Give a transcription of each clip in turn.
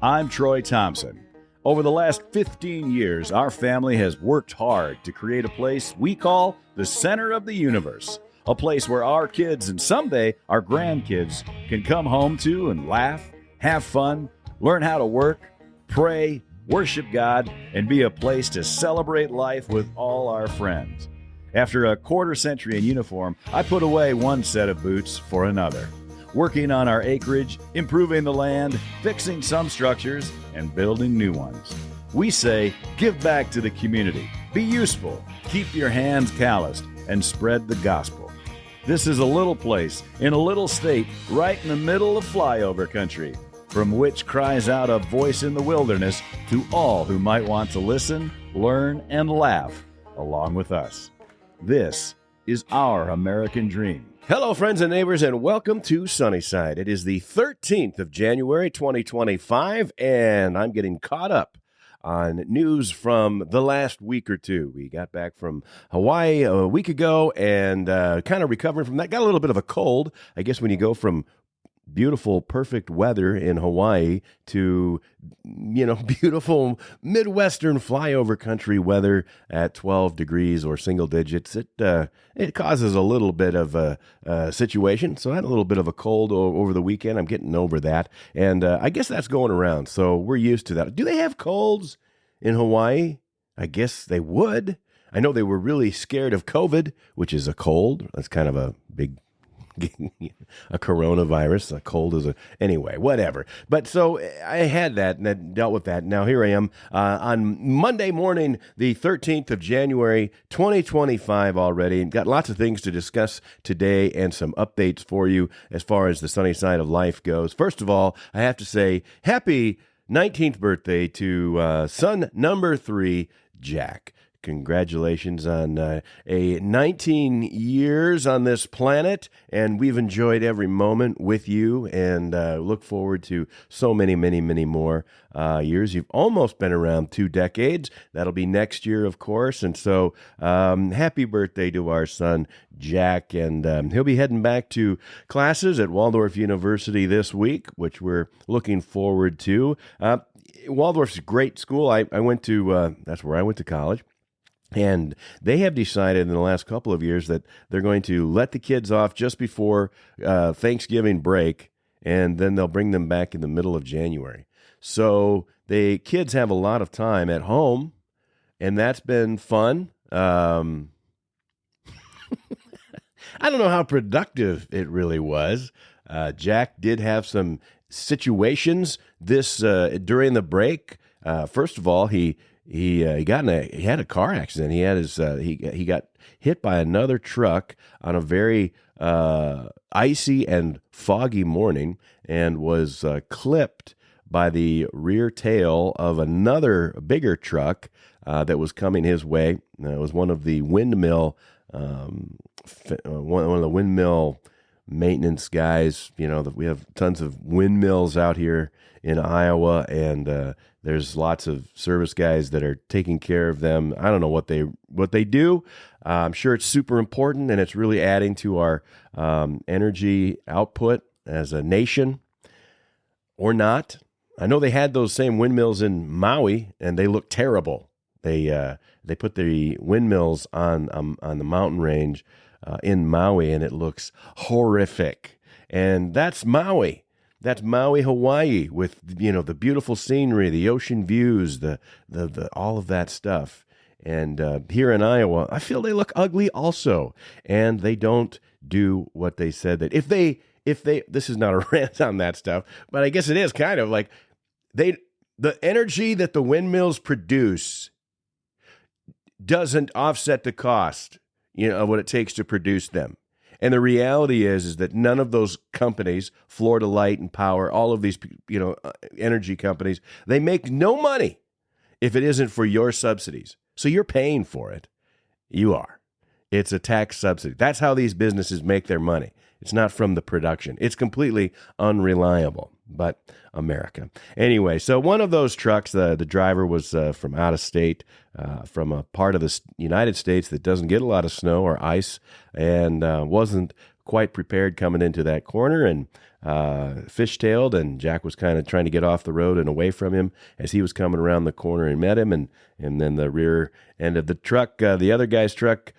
I'm Troy Thompson. Over the last 15 years, our family has worked hard to create a place we call the center of the universe. A place where our kids and someday our grandkids can come home to and laugh, have fun, learn how to work, pray, worship God, and be a place to celebrate life with all our friends. After a quarter century in uniform, I put away one set of boots for another, working on our acreage, improving the land, fixing some structures, and building new ones. We say, give back to the community, be useful, keep your hands calloused, and spread the gospel. This is a little place in a little state right in the middle of flyover country, from which cries out a voice in the wilderness to all who might want to listen, learn, and laugh along with us. This is our American dream. Hello, friends and neighbors, and welcome to Sunnyside. It is the 13th of January, 2025, and I'm getting caught up on news from the last week or two. We got back from Hawaii a week ago and kind of recovering from that. Got a little bit of a cold. I guess when you go from beautiful, perfect weather in Hawaii to, beautiful Midwestern flyover country weather at 12 degrees or single digits, it causes a little bit of a situation. So I had a little bit of a cold over the weekend. I'm getting over that. And I guess that's going around. So we're used to that. Do they have colds in Hawaii? I guess they would. I know they were really scared of COVID, which is a cold. That's kind of a big a coronavirus, a cold is anyway, whatever. But so I had that and I dealt with that. Now here I am on Monday morning, the 13th of January, 2025 already, and got lots of things to discuss today and some updates for you as far as the sunny side of life goes. First of all, I have to say happy 19th birthday to son number 3, Jack. Congratulations on a 19 years on this planet, and we've enjoyed every moment with you and look forward to so many, many, many more years. You've almost been around 2 decades. That'll be next year, of course, and so happy birthday to our son, Jack, and he'll be heading back to classes at Waldorf University this week, which we're looking forward to. Waldorf's a great school. I went to, that's where I went to college. And they have decided in the last couple of years that they're going to let the kids off just before Thanksgiving break, and then they'll bring them back in the middle of January. So the kids have a lot of time at home, and that's been fun. I don't know how productive it really was. Jack did have some situations this during the break. First of all, he had a car accident. He had he got hit by another truck on a very icy and foggy morning and was clipped by the rear tail of another bigger truck that was coming his way. It was one of the windmill maintenance guys. We have tons of windmills out here in Iowa, and there's lots of service guys that are taking care of them. I don't know what they do. I'm sure it's super important, and it's really adding to our energy output as a nation, or not. I know they had those same windmills in Maui, and they look terrible. They put the windmills on the mountain range in Maui, and it looks horrific. And that's Maui. That's Maui, Hawaii, with the beautiful scenery, the ocean views, the all of that stuff. And here in Iowa, I feel they look ugly also, and they don't do what they said that if they this is not a rant on that stuff, but I guess it is kind of like the energy that the windmills produce doesn't offset the cost, of what it takes to produce them. And the reality is that none of those companies, Florida Light and Power, all of these, energy companies, they make no money if it isn't for your subsidies. So you're paying for it. You are. It's a tax subsidy. That's how these businesses make their money. It's not from the production. It's completely unreliable. But America. Anyway, so one of those trucks, the driver was from out of state, from a part of the United States that doesn't get a lot of snow or ice, and wasn't quite prepared coming into that corner, and fishtailed, and Jack was kind of trying to get off the road and away from him as he was coming around the corner and met him, and then the rear end of the truck, the other guy's truck,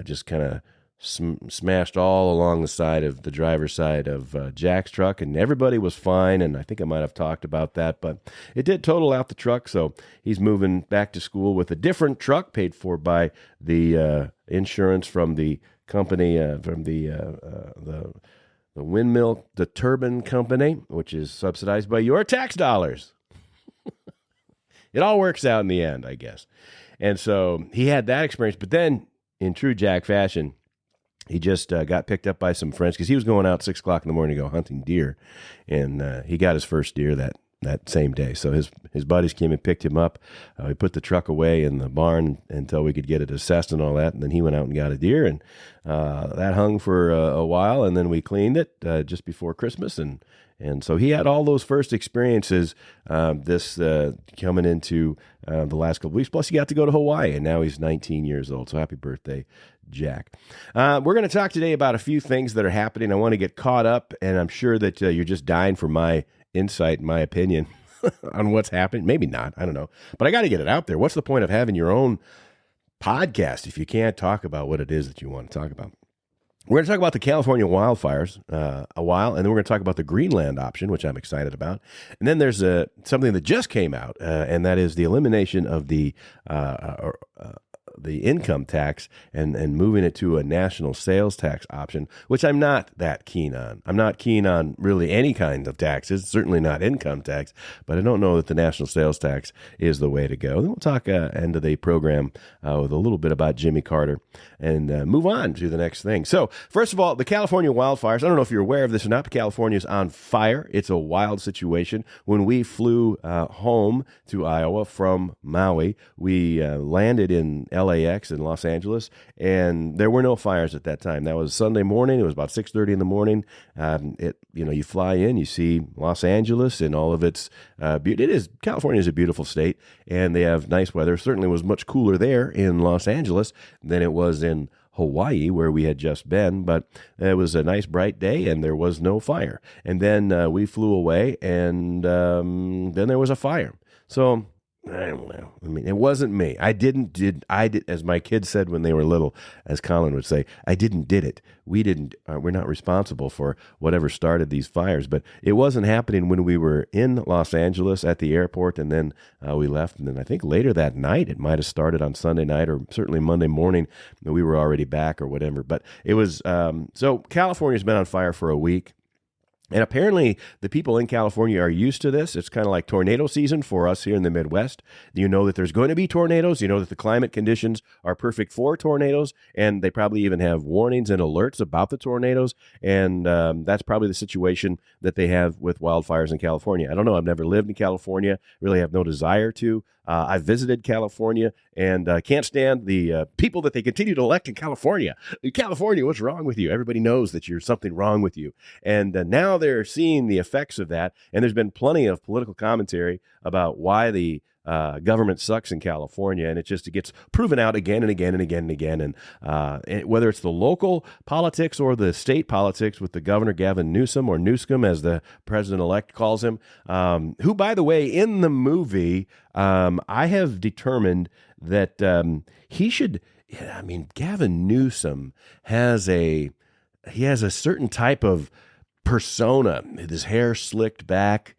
just kind of smashed all along the side of the driver's side of Jack's truck, and everybody was fine, and I think I might have talked about that, but it did total out the truck, so he's moving back to school with a different truck paid for by the insurance from the company, from the windmill, the turbine company, which is subsidized by your tax dollars. It all works out in the end, I guess. And so he had that experience, but then in true Jack fashion, he just got picked up by some friends because he was going out 6 o'clock in the morning to go hunting deer, and he got his first deer that same day. So his buddies came and picked him up. We put the truck away in the barn until we could get it assessed and all that, and then he went out and got a deer, and that hung for a while, and then we cleaned it just before Christmas, and so he had all those first experiences coming into the last couple of weeks. Plus, he got to go to Hawaii, and now he's 19 years old. So happy birthday, Jack. We're going to talk today about a few things that are happening. I want to get caught up, and I'm sure that you're just dying for my insight, my opinion on what's happening. Maybe not. I don't know. But I got to get it out there. What's the point of having your own podcast if you can't talk about what it is that you want to talk about? We're going to talk about the California wildfires a while, and then we're going to talk about the Greenland option, which I'm excited about. And then there's something that just came out, and that is the elimination of the income tax and moving it to a national sales tax option, which I'm not that keen on. I'm not keen on really any kind of taxes, certainly not income tax, but I don't know that the national sales tax is the way to go. Then we'll talk end of the program with a little bit about Jimmy Carter and move on to the next thing. So first of all, the California wildfires, I don't know if you're aware of this or not, but California is on fire. It's a wild situation. When we flew home to Iowa from Maui, we landed in LAX in Los Angeles, and there were no fires at that time. That was Sunday morning. It was about 6:30 in the morning. You fly in, you see Los Angeles and all of its beauty. California is a beautiful state, and they have nice weather. It certainly was much cooler there in Los Angeles than it was in Hawaii, where we had just been, but it was a nice bright day, and there was no fire. And then we flew away, and then there was a fire. So I don't know. I mean, it wasn't me. I did, as my kids said when they were little, as Colin would say, I did it. We're not responsible for whatever started these fires, but it wasn't happening when we were in Los Angeles at the airport, and then we left. And then I think later that night, it might have started on Sunday night or certainly Monday morning. We were already back or whatever, but it was, so California's been on fire for a week. And apparently the people in California are used to this. It's kind of like tornado season for us here in the Midwest. You know that there's going to be tornadoes. You know that the climate conditions are perfect for tornadoes, and they probably even have warnings and alerts about the tornadoes. And that's probably the situation that they have with wildfires in California. I don't know. I've never lived in California, really have no desire to. I've visited California and can't stand the people that they continue to elect in California. California, what's wrong with you? Everybody knows that you're something wrong with you. And now they're seeing the effects of that. And there's been plenty of political commentary about why the government sucks in California, and it gets proven out again and again and again and again. And whether it's the local politics or the state politics with the Governor Gavin Newsom, or Newsom as the president-elect calls him, who, by the way, in the movie, I have determined that he should. I mean, Gavin Newsom has a certain type of persona. His hair slicked back,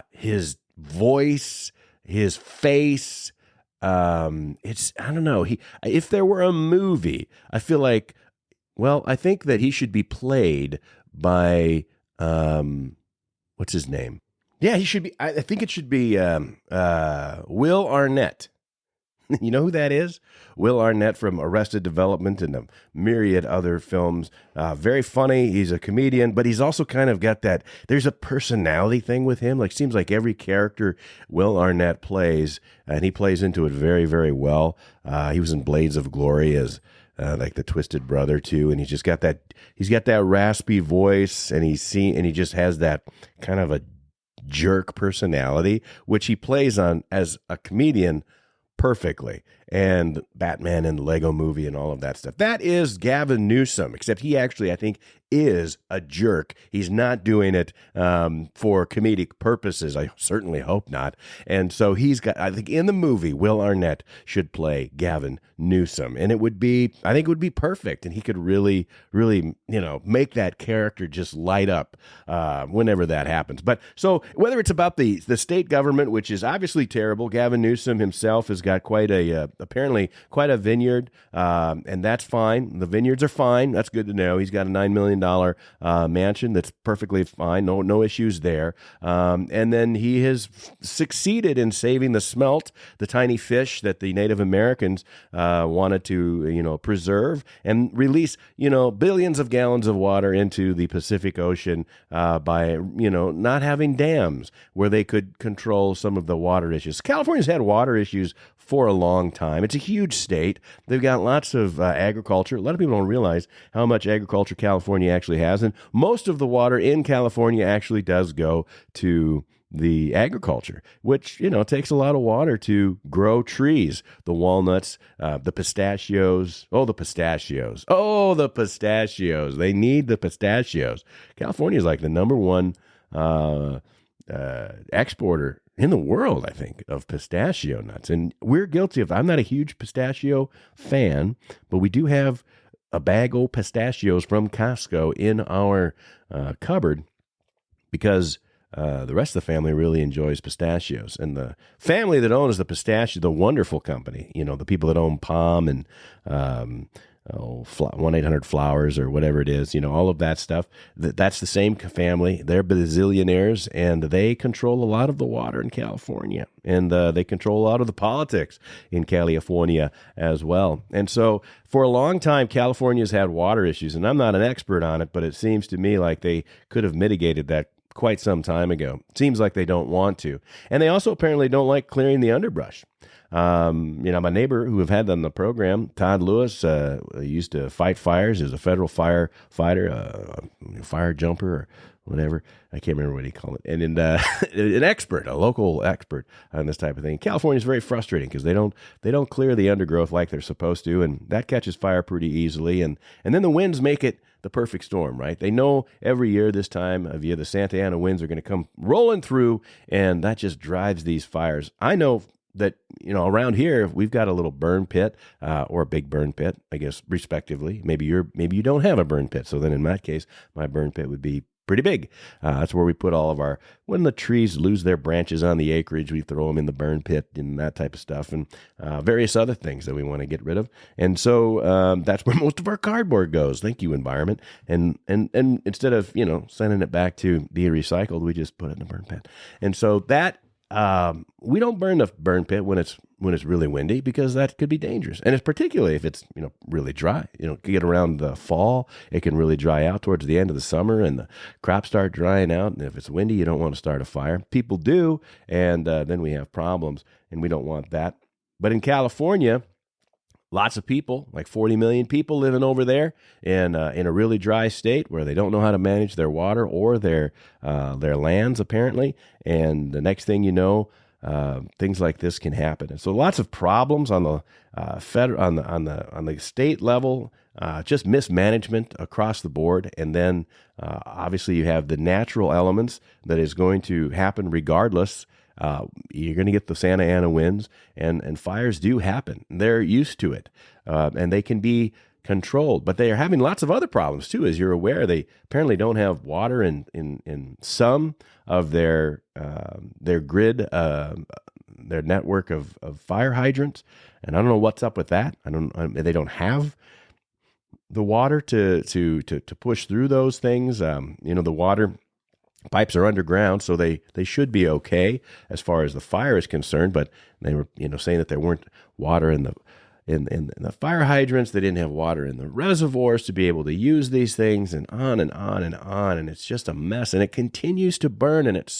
his voice, his face. I don't know. If there were a movie, I feel like, I think that he should be played by, what's his name? Yeah, he should be. I think it should be Will Arnett. You know who that is? Will Arnett from Arrested Development and a myriad other films. Very funny. He's a comedian, but he's also kind of got that, there's a personality thing with him. Like, seems like every character Will Arnett plays, and he plays into it very, very well. He was in Blades of Glory as like the Twisted Brother too, and he's got that raspy voice, and he just has that kind of a jerk personality, which he plays on as a comedian perfectly. and Batman and the Lego movie and all of that stuff. That is Gavin Newsom, except he actually, I think, is a jerk. He's not doing it for comedic purposes. I certainly hope not. And so he's got, I think in the movie, Will Arnett should play Gavin Newsom. And I think it would be perfect. And he could really, really, make that character just light up whenever that happens. But so whether it's about the state government, which is obviously terrible, Gavin Newsom himself has got apparently quite a vineyard, and that's fine. The vineyards are fine. That's good to know. He's got a $9 million mansion that's perfectly fine. No issues there. And then he has succeeded in saving the smelt, the tiny fish that the Native Americans wanted to, preserve and release, billions of gallons of water into the Pacific Ocean by, not having dams where they could control some of the water issues. California's had water issues for a long time. It's a huge state. They've got lots of agriculture. A lot of people don't realize how much agriculture California actually has, and most of the water in California actually does go to the agriculture, which, takes a lot of water to grow trees, the walnuts, the pistachios. The pistachios. They need the pistachios. California is like the number one exporter in the world, I think, of pistachio nuts. And we're guilty of, I'm not a huge pistachio fan, but we do have a bag of pistachios from Costco in our cupboard because the rest of the family really enjoys pistachios. And the family that owns the Wonderful Company, the people that own Palm and 1-800-Flowers or whatever it is, all of that stuff, that's the same family. They're bazillionaires, and they control a lot of the water in California, and they control a lot of the politics in California as well. And so for a long time, California's had water issues, and I'm not an expert on it, but it seems to me like they could have mitigated that quite some time ago. It seems like they don't want to. And they also apparently don't like clearing the underbrush. My neighbor who have had on the program, Todd Lewis, used to fight fires. He was a federal firefighter, fire jumper or whatever. I can't remember what he called it. And an expert, a local expert on this type of thing. California is very frustrating because they don't clear the undergrowth like they're supposed to, and that catches fire pretty easily. And then the winds make it the perfect storm, right? They know every year this time of year the Santa Ana winds are going to come rolling through, and that just drives these fires. I know that, around here we've got a little burn pit or a big burn pit, I guess, respectively. Maybe you don't have a burn pit, so then in that case, my burn pit would be pretty big. That's where we put all of when the trees lose their branches on the acreage, we throw them in the burn pit and that type of stuff, and various other things that we want to get rid of. And so that's where most of our cardboard goes. Thank you, environment. And instead of, sending it back to be recycled, we just put it in the burn pit. And so that we don't burn the burn pit when it's really windy, because that could be dangerous. And it's particularly if it's, really dry. Get around the fall, it can really dry out towards the end of the summer, and the crops start drying out. And if it's windy, you don't want to start a fire. People do, and then we have problems, and we don't want that. But in California, lots of people, like 40 million people living over there in a really dry state where they don't know how to manage their water or their lands, apparently. And the next thing you know, things like this can happen. And so lots of problems on the on the state level, just mismanagement across the board. And then obviously you have the natural elements that is going to happen regardless. You're going to get the Santa Ana winds, and fires do happen. They're used to it, and they can be controlled. But they are having lots of other problems, too. As you're aware, they apparently don't have water in some of their grid, their network of fire hydrants. And I don't know what's up with that. They don't have the water to push through those things. The water pipes are underground, so they should be okay as far as the fire is concerned. But they were saying that there weren't water in the fire hydrants. They didn't have water in the reservoirs to be able to use these things, and on and on and on. And it's just a mess, and it continues to burn, and it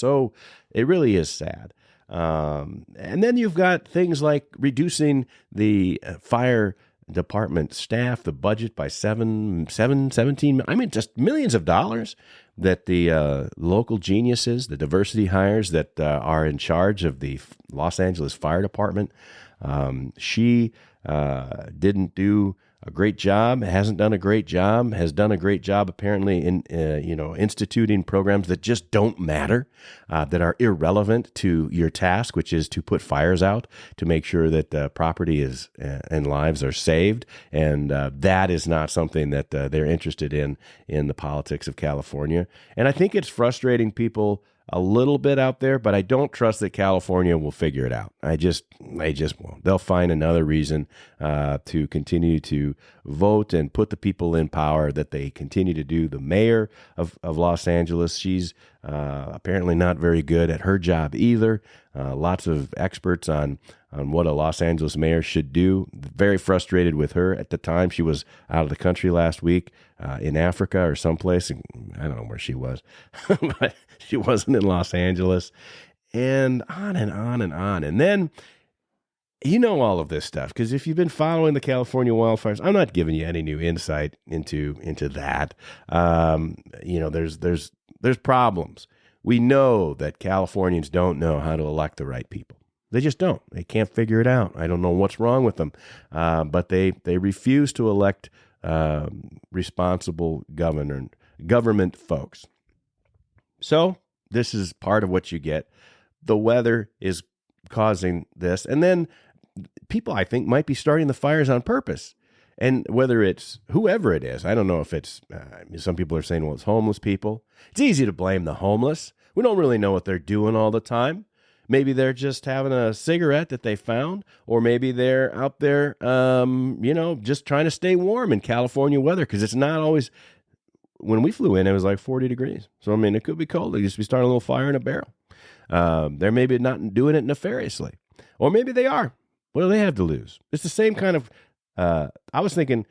really is sad. And then you've got things like reducing the fire department staff, the budget by 17, just millions of dollars that the local geniuses, the diversity hires that are in charge of the Los Angeles Fire Department, She didn't do a great job, hasn't done a great job, has done a great job apparently in, instituting programs that just don't matter, that are irrelevant to your task, which is to put fires out, to make sure that property is and lives are saved. And that is not something that they're interested in the politics of California. And I think it's frustrating people a little bit out there, but I don't trust that California will figure it out. They just won't. They'll find another reason to continue to vote and put the people in power that they continue to do. The mayor of Los Angeles, she's apparently not very good at her job either. Lots of experts on what a Los Angeles mayor should do. Very frustrated with her. At the time, she was out of the country last week in Africa or someplace. I don't know where she was, but she wasn't in Los Angeles. And on and on and on. And then, you know all of this stuff, because if you've been following the California wildfires, I'm not giving you any new insight into that. There's problems. We know that Californians don't know how to elect the right people. They just don't. They can't figure it out. I don't know what's wrong with them, but they refuse to elect responsible government folks. So this is part of what you get. The weather is causing this, and then people, I think, might be starting the fires on purpose. And whether it's whoever it is, I don't know if it's, some people are saying, well, it's homeless people. It's easy to blame the homeless. We don't really know what they're doing all the time. Maybe they're just having a cigarette that they found, or maybe they're out there, just trying to stay warm in California weather, because it's not always, when we flew in, it was like 40 degrees. So, I mean, it could be cold. They just be starting a little fire in a barrel. They're maybe not doing it nefariously, or maybe they are. What do they have to lose? It's the same kind of, I was thinking,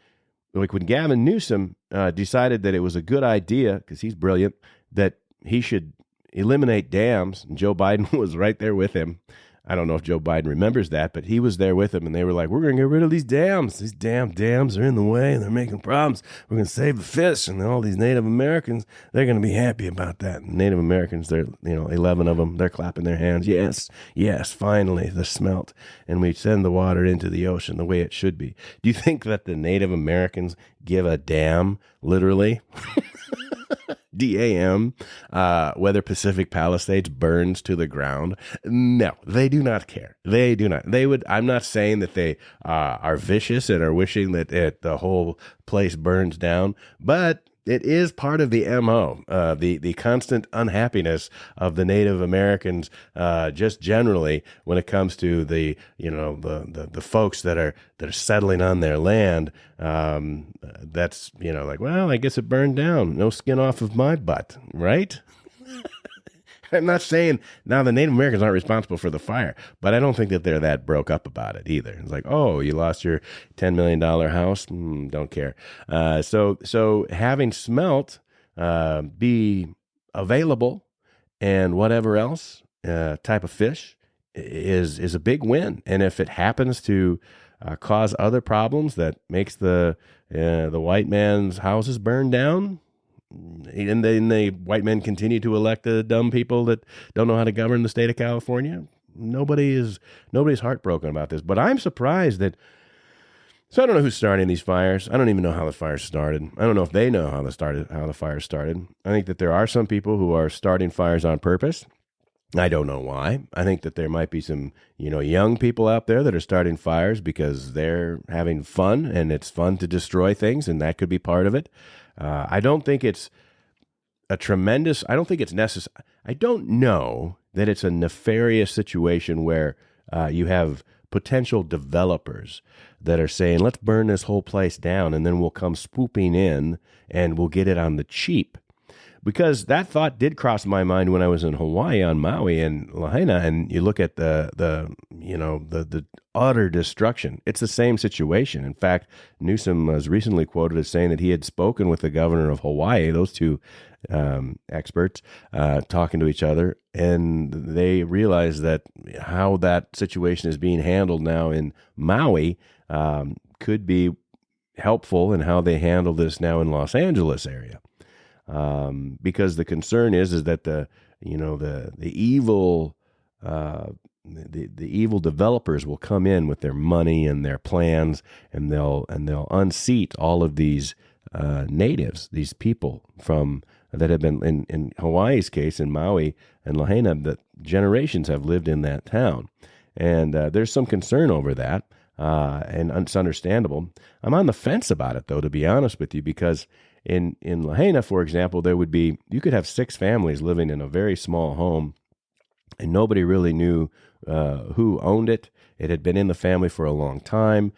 like when Gavin Newsom decided that it was a good idea, because he's brilliant, that he should eliminate dams, and Joe Biden was right there with him. I don't know if Joe Biden remembers that, but he was there with him, and they were like, we're going to get rid of these dams. These damn dams are in the way, and they're making problems. We're going to save the fish, and all these Native Americans, they're going to be happy about that. And Native Americans, they're 11 of them, they're clapping their hands. Yes, finally, the smelt, and we send the water into the ocean the way it should be. Do you think that the Native Americans give a damn, literally? DAM, whether Pacific Palisades burns to the ground? No, they do not care. They do not. They would. I'm not saying that they are vicious and are wishing that the whole place burns down, but it is part of the MO, the constant unhappiness of the Native Americans, just generally when it comes to the folks that are settling on their land. That's like, well, I guess it burned down. No skin off of my butt, right? I'm not saying now the Native Americans aren't responsible for the fire, but I don't think that they're that broke up about it either. It's like, oh, you lost your $10 million house? Don't care. So having smelt be available and whatever else type of fish is a big win. And if it happens to cause other problems that makes the white man's houses burn down, and then the white men continue to elect the dumb people that don't know how to govern the state of California, nobody's heartbroken about this. But I'm surprised that. So I don't know who's starting these fires. I don't even know how the fires started. I don't know if they know how the fires started. I think that there are some people who are starting fires on purpose. I don't know why. I think that there might be some, young people out there that are starting fires because they're having fun, and it's fun to destroy things, and that could be part of it. I don't think it's I don't think it's necessary. I don't know that it's a nefarious situation where you have potential developers that are saying, let's burn this whole place down, and then we'll come swooping in and we'll get it on the cheap. Because that thought did cross my mind when I was in Hawaii on Maui and Lahaina, and you look at the utter destruction. It's the same situation. In fact, Newsom was recently quoted as saying that he had spoken with the governor of Hawaii, those two experts, talking to each other, and they realized that how that situation is being handled now in Maui could be helpful in how they handle this now in Los Angeles area. Because the concern is that the evil the evil developers will come in with their money and their plans, and they'll unseat all of these natives, these people from that have been in Hawaii's case, in Maui and Lahaina, that generations have lived in that town, and there's some concern over that, and it's understandable. I'm on the fence about it, though, to be honest with you, because in Lahaina, for example, you could have 6 families living in a very small home, and nobody really knew who owned it. It had been in the family for a long time.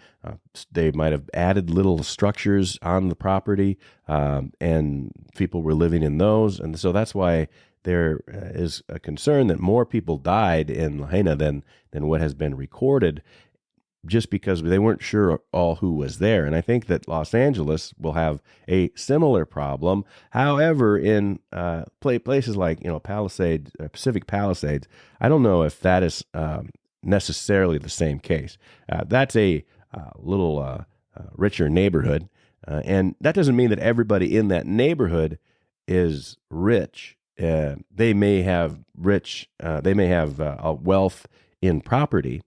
They might have added little structures on the property, and people were living in those. And so that's why there is a concern that more people died in Lahaina than what has been recorded, just because they weren't sure all who was there. And I think that Los Angeles will have a similar problem. However, in places like Palisades, Pacific Palisades, I don't know if that is necessarily the same case. That's a little richer neighborhood, and that doesn't mean that everybody in that neighborhood is rich. They may have wealth in property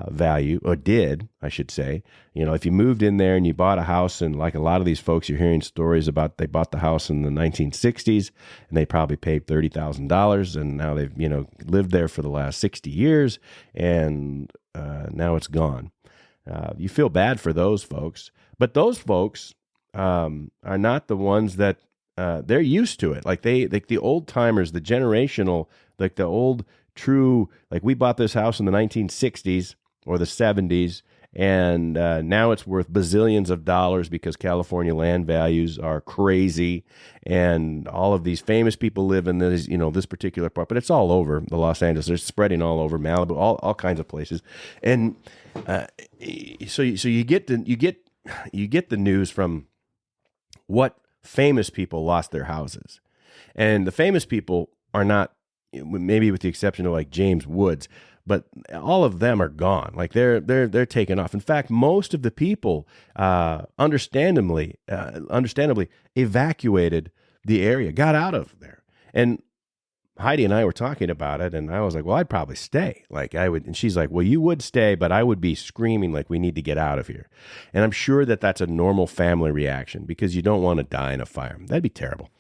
value, or did, I should say. If you moved in there and you bought a house, and like a lot of these folks you're hearing stories about, they bought the house in the 1960s and they probably paid $30,000, and now they've lived there for the last 60 years, and now it's gone. You feel bad for those folks, but those folks are not the ones that they're used to it. Like the old timers, the generational, like the old true, like we bought this house in the 1960s or the 70s, and now it's worth bazillions of dollars because California land values are crazy, and all of these famous people live in this, this particular part, but it's all over the Los Angeles. They're spreading all over Malibu, all kinds of places, and so you get the news from what famous people lost their houses, and the famous people are not, maybe with the exception of like James Woods, but all of them are gone. Like they're taken off. In fact, most of the people, understandably evacuated the area, got out of there. And Heidi and I were talking about it, and I was like, well, I'd probably stay. Like I would, and she's like, well, you would stay, but I would be screaming like, we need to get out of here. And I'm sure that that's a normal family reaction, because you don't want to die in a fire. That'd be terrible.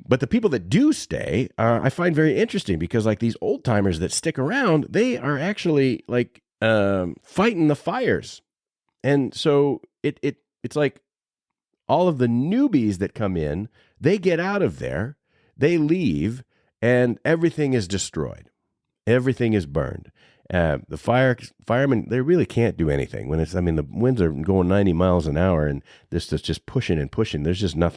But the people that do stay, I find very interesting, because like these old timers that stick around, they are actually like fighting the fires. And so it's like all of the newbies that come in, they get out of there, they leave, and everything is destroyed. Everything is burned. The firemen, they really can't do anything when the winds are going 90 miles an hour, and this is just pushing and pushing. There's just not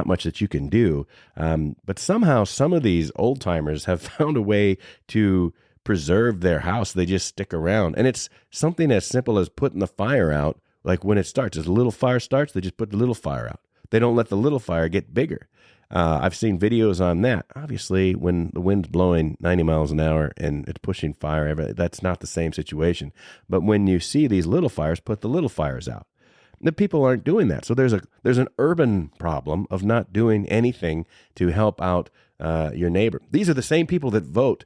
much that you can do. But somehow some of these old timers have found a way to preserve their house. They just stick around, and it's something as simple as putting the fire out. Like when it starts, as a little fire starts, they just put the little fire out. They don't let the little fire get bigger. I've seen videos on that. Obviously, when the wind's blowing 90 miles an hour and it's pushing fire, that's not the same situation. But when you see these little fires, put the little fires out. The people aren't doing that. So there's an urban problem of not doing anything to help out your neighbor. These are the same people that vote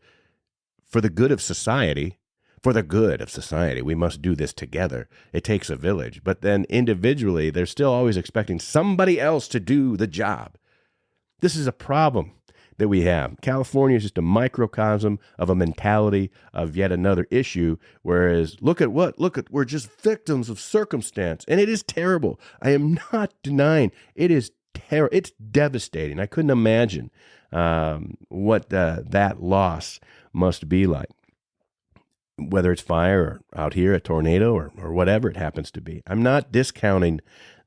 for the good of society. For the good of society, we must do this together. It takes a village. But then individually, they're still always expecting somebody else to do the job. This is a problem that we have. California is just a microcosm of a mentality of yet another issue, whereas look at we're just victims of circumstance, and it is terrible. I am not denying it is terrible. It's devastating. I couldn't imagine what that loss must be like, whether it's fire or out here a tornado or whatever it happens to be. I'm not discounting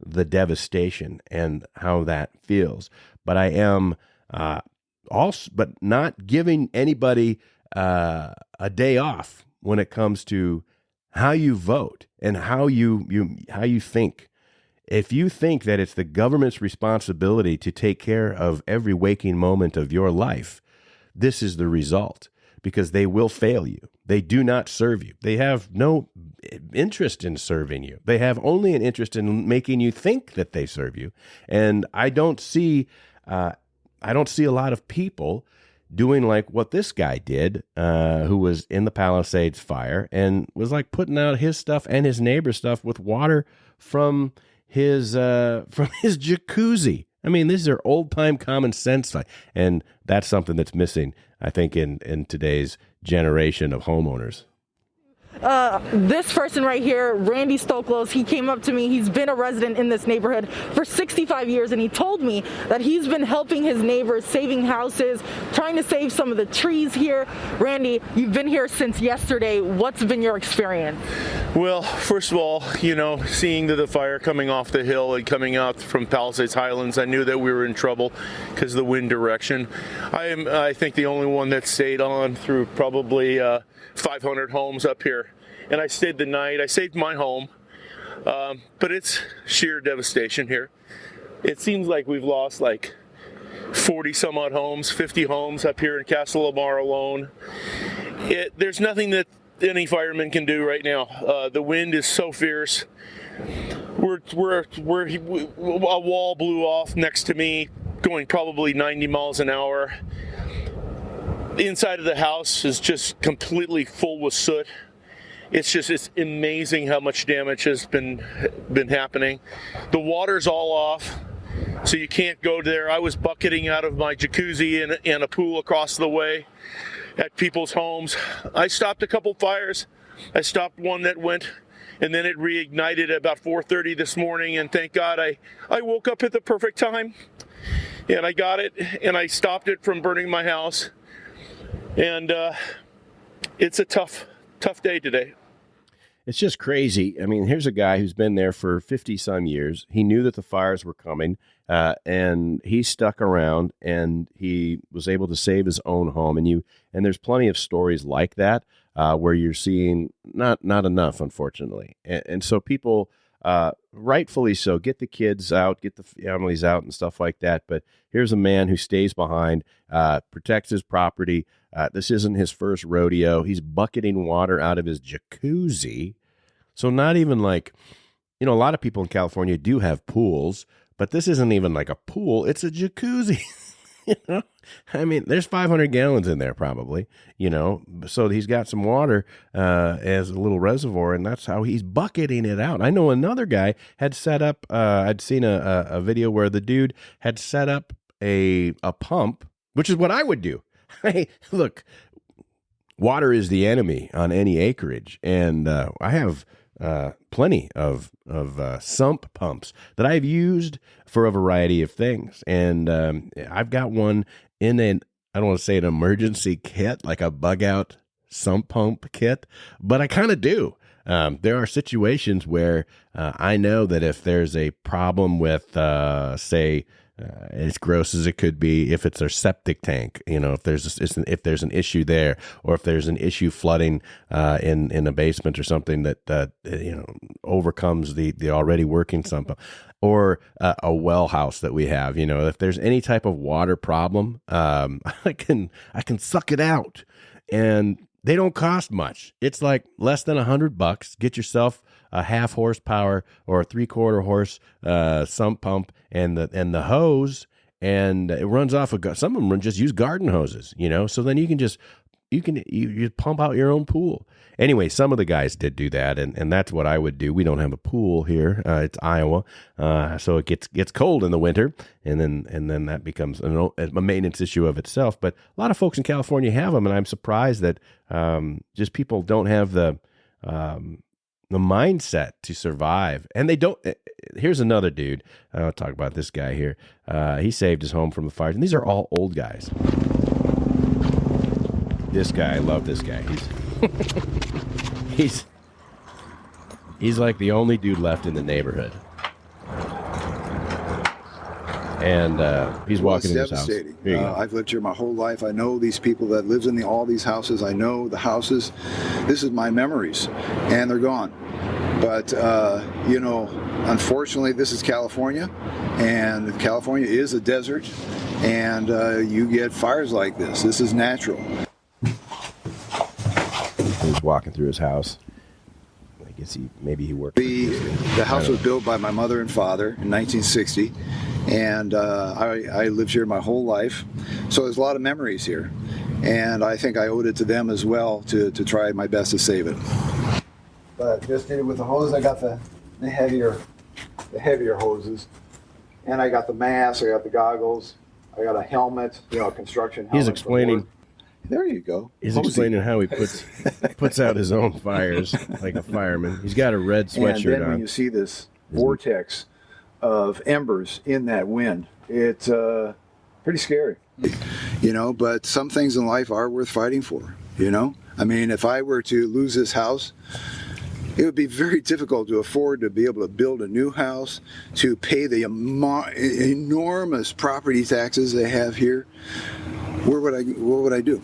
the devastation and how that feels, but I am but not giving anybody a day off when it comes to how you vote and how you think. If you think that it's the government's responsibility to take care of every waking moment of your life, this is the result, because they will fail you. They do not serve you. They have no interest in serving you. They have only an interest in making you think that they serve you. And I don't see a lot of people doing like what this guy did, who was in the Palisades fire and was like putting out his stuff and his neighbor's stuff with water from his jacuzzi. I mean, these are old time common sense, and that's something that's missing, I think, in today's generation of homeowners. This person right here, Randy Stoklos, he came up to me. He's been a resident in this neighborhood for 65 years, and he told me that he's been helping his neighbors, saving houses, trying to save some of the trees here. Randy, you've been here since yesterday. What's been your experience? Well, first of all, seeing the fire coming off the hill and coming out from Palisades Highlands, I knew that we were in trouble because of the wind direction. I think, the only one that stayed on through probably 500 homes up here. And I stayed the night. I saved my home. But it's sheer devastation here. It seems like we've lost like 40 some odd homes, 50 homes up here in Castle Lamar alone. There's nothing that any fireman can do right now. The wind is so fierce. A wall blew off next to me, going probably 90 miles an hour. The inside of the house is just completely full with soot. It's amazing how much damage has been happening. The water's all off, so you can't go there. I was bucketing out of my jacuzzi and a pool across the way at people's homes. I stopped a couple fires. I stopped one that went, and then it reignited at about 4:30 this morning, and thank God I woke up at the perfect time, and I got it, and I stopped it from burning my house. And it's a tough day today. It's just crazy. I mean, here's a guy who's been there for 50-some years. He knew that the fires were coming, and he stuck around, and he was able to save his own home. And there's plenty of stories like that where you're seeing not enough, unfortunately. And so people, rightfully so, get the kids out, get the families out and stuff like that. But here's a man who stays behind, protects his property. This isn't his first rodeo. He's bucketing water out of his jacuzzi. So not even like, a lot of people in California do have pools, but this isn't even like a pool. It's a jacuzzi. I mean, there's 500 gallons in there probably, so he's got some water as a little reservoir, and that's how he's bucketing it out. I know another guy had set up, I'd seen a video where the dude had set up a pump, which is what I would do. Hey, look, water is the enemy on any acreage, and I have plenty of sump pumps that I've used for a variety of things, and I've got one in I don't want to say an emergency kit, like a bug out sump pump kit, but I kind of do. There are situations where I know that if there's a problem with, say, as gross as it could be, if it's their septic tank, if there's an issue there, or if there's an issue flooding in a basement or something that overcomes the already working sump, or a well house that we have, if there's any type of water problem, I can suck it out, and they don't cost much. It's like less than $100. Get yourself a 0.5 horsepower or a 3/4 horse sump pump and the hose, and it runs off some of them just use garden hoses, so then you pump out your own pool. Anyway, some of the guys did do that, and that's what I would do. We don't have a pool here. It's Iowa, so it gets cold in the winter, and then that becomes a maintenance issue of itself. But a lot of folks in California have them, and I'm surprised that just people don't have the mindset to survive. And they don't. Here's another dude. I'll talk about this guy here. He saved his home from the fires, and these are all old guys. This guy, I love this guy. He's like the only dude left in the neighborhood. And he's walking in his house. Here you go. I've lived here my whole life. I know these people that lives in all these houses. I know the houses. This is my memories, and they're gone. But unfortunately, this is California, and California is a desert, and you get fires like this. This is natural. He's walking through his house. guess maybe he worked. The house was built by my mother and father in 1960, and I lived here my whole life. So there's a lot of memories here, and I think I owed it to them as well to try my best to save it. But just did it with the hose. I got the heavier hoses, and I got the mask. I got the goggles. I got a helmet, a construction helmet. He's explaining. There you go. He's explaining how he puts out his own fires like a fireman. He's got a red sweatshirt and then on. When you see this vortex of embers in that wind, it's pretty scary. But some things in life are worth fighting for. I mean, if I were to lose this house, it would be very difficult to afford to be able to build a new house, to pay the enormous property taxes they have here. What would I do?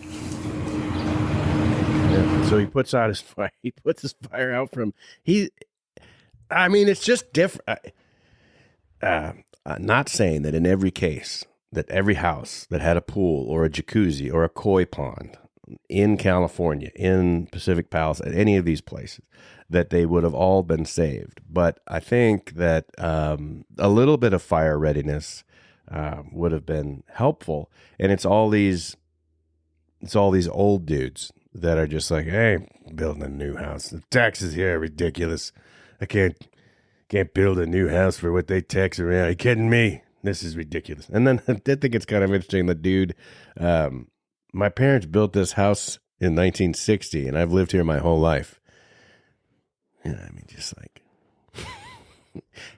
Yeah, so he puts out his fire. He puts his fire out from I mean, it's just different. Not saying that in every case, that every house that had a pool or a jacuzzi or a koi pond in California, in Pacific Palace, at any of these places, that they would have all been saved. But I think that a little bit of fire readiness would have been helpful. And it's all these old dudes that are just like, hey, building a new house. The taxes here are ridiculous. I can't build a new house for what they tax around. Are you kidding me? This is ridiculous. And then I did think it's kind of interesting. The dude, my parents built this house in 1960, and I've lived here my whole life. Yeah, I mean, just like,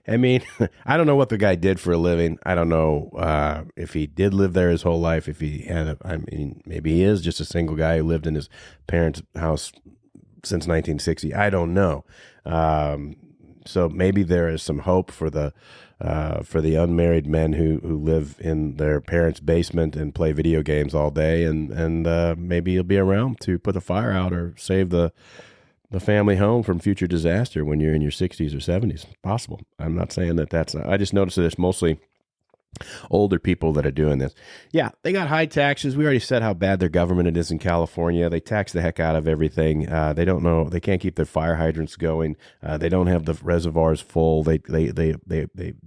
I mean, I don't know what the guy did for a living. I don't know if he did live there his whole life. If he had, maybe he is just a single guy who lived in his parents' house since 1960. I don't know. So maybe there is some hope for the unmarried men who live in their parents' basement and play video games all day, and maybe he'll be around to put the fire out or save the family home from future disaster when you're in your 60s or 70s. Possible. I'm not saying that's I just noticed that it's mostly older people that are doing this. Yeah, they got high taxes. We already said how bad their government it is in California. They tax the heck out of everything. They don't know. They can't keep their fire hydrants going. They don't have the reservoirs full. They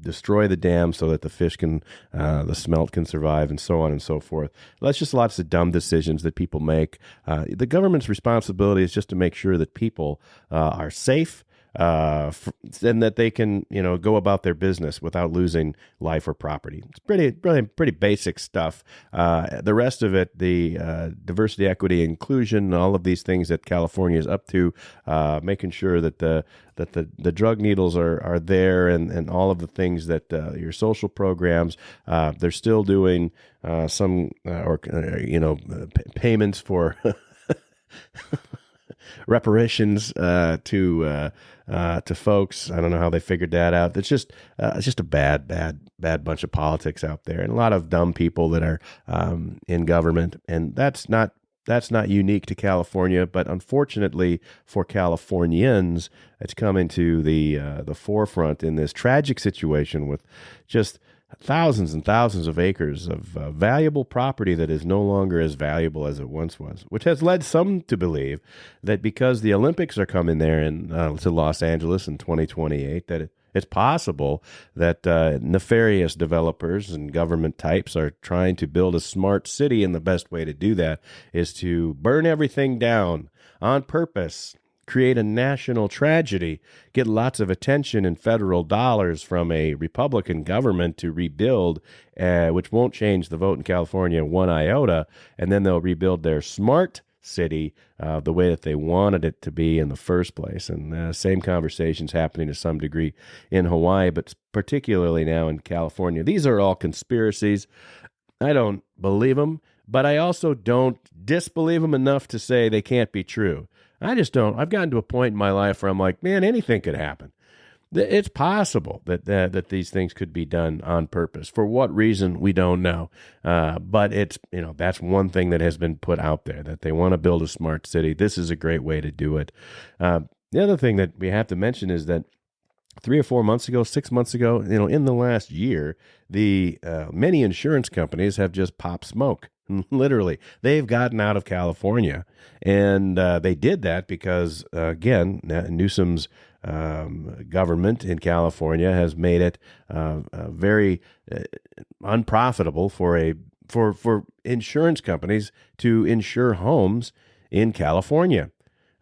destroy the dams so that the fish can, the smelt can survive, and so on and so forth. That's just lots of dumb decisions that people make. The government's responsibility is just to make sure that people are safe, and that they can, go about their business without losing life or property. It's pretty basic stuff. The rest of it, the diversity, equity, inclusion, all of these things that California is up to, making sure that the drug needles are there, and all of the things that your social programs, they're still doing some payments for reparations to folks. I don't know how they figured that out. It's just a bad bunch of politics out there, and a lot of dumb people that are in government. And that's not unique to California, but unfortunately for Californians, it's coming to the forefront in this tragic situation with just thousands and thousands of acres of valuable property that is no longer as valuable as it once was, which has led some to believe that because the Olympics are coming there to Los Angeles in 2028, that it's possible that nefarious developers and government types are trying to build a smart city, and the best way to do that is to burn everything down on purpose, create a national tragedy, get lots of attention and federal dollars from a Republican government to rebuild, which won't change the vote in California one iota, and then they'll rebuild their smart city the way that they wanted it to be in the first place. And same conversations happening to some degree in Hawaii, but particularly now in California. These are all conspiracies. I don't believe them, but I also don't disbelieve them enough to say they can't be true. I just don't. I've gotten to a point in my life where I'm like, man, anything could happen. It's possible that these things could be done on purpose. For what reason, we don't know. But it's, that's one thing that has been put out there, that they want to build a smart city. This is a great way to do it. The other thing that we have to mention is that 3 or 4 months ago, 6 months ago, in the last year, the many insurance companies have just popped smoke. Literally, they've gotten out of California, and they did that because, again, Newsom's government in California has made it very unprofitable for insurance companies to insure homes in California.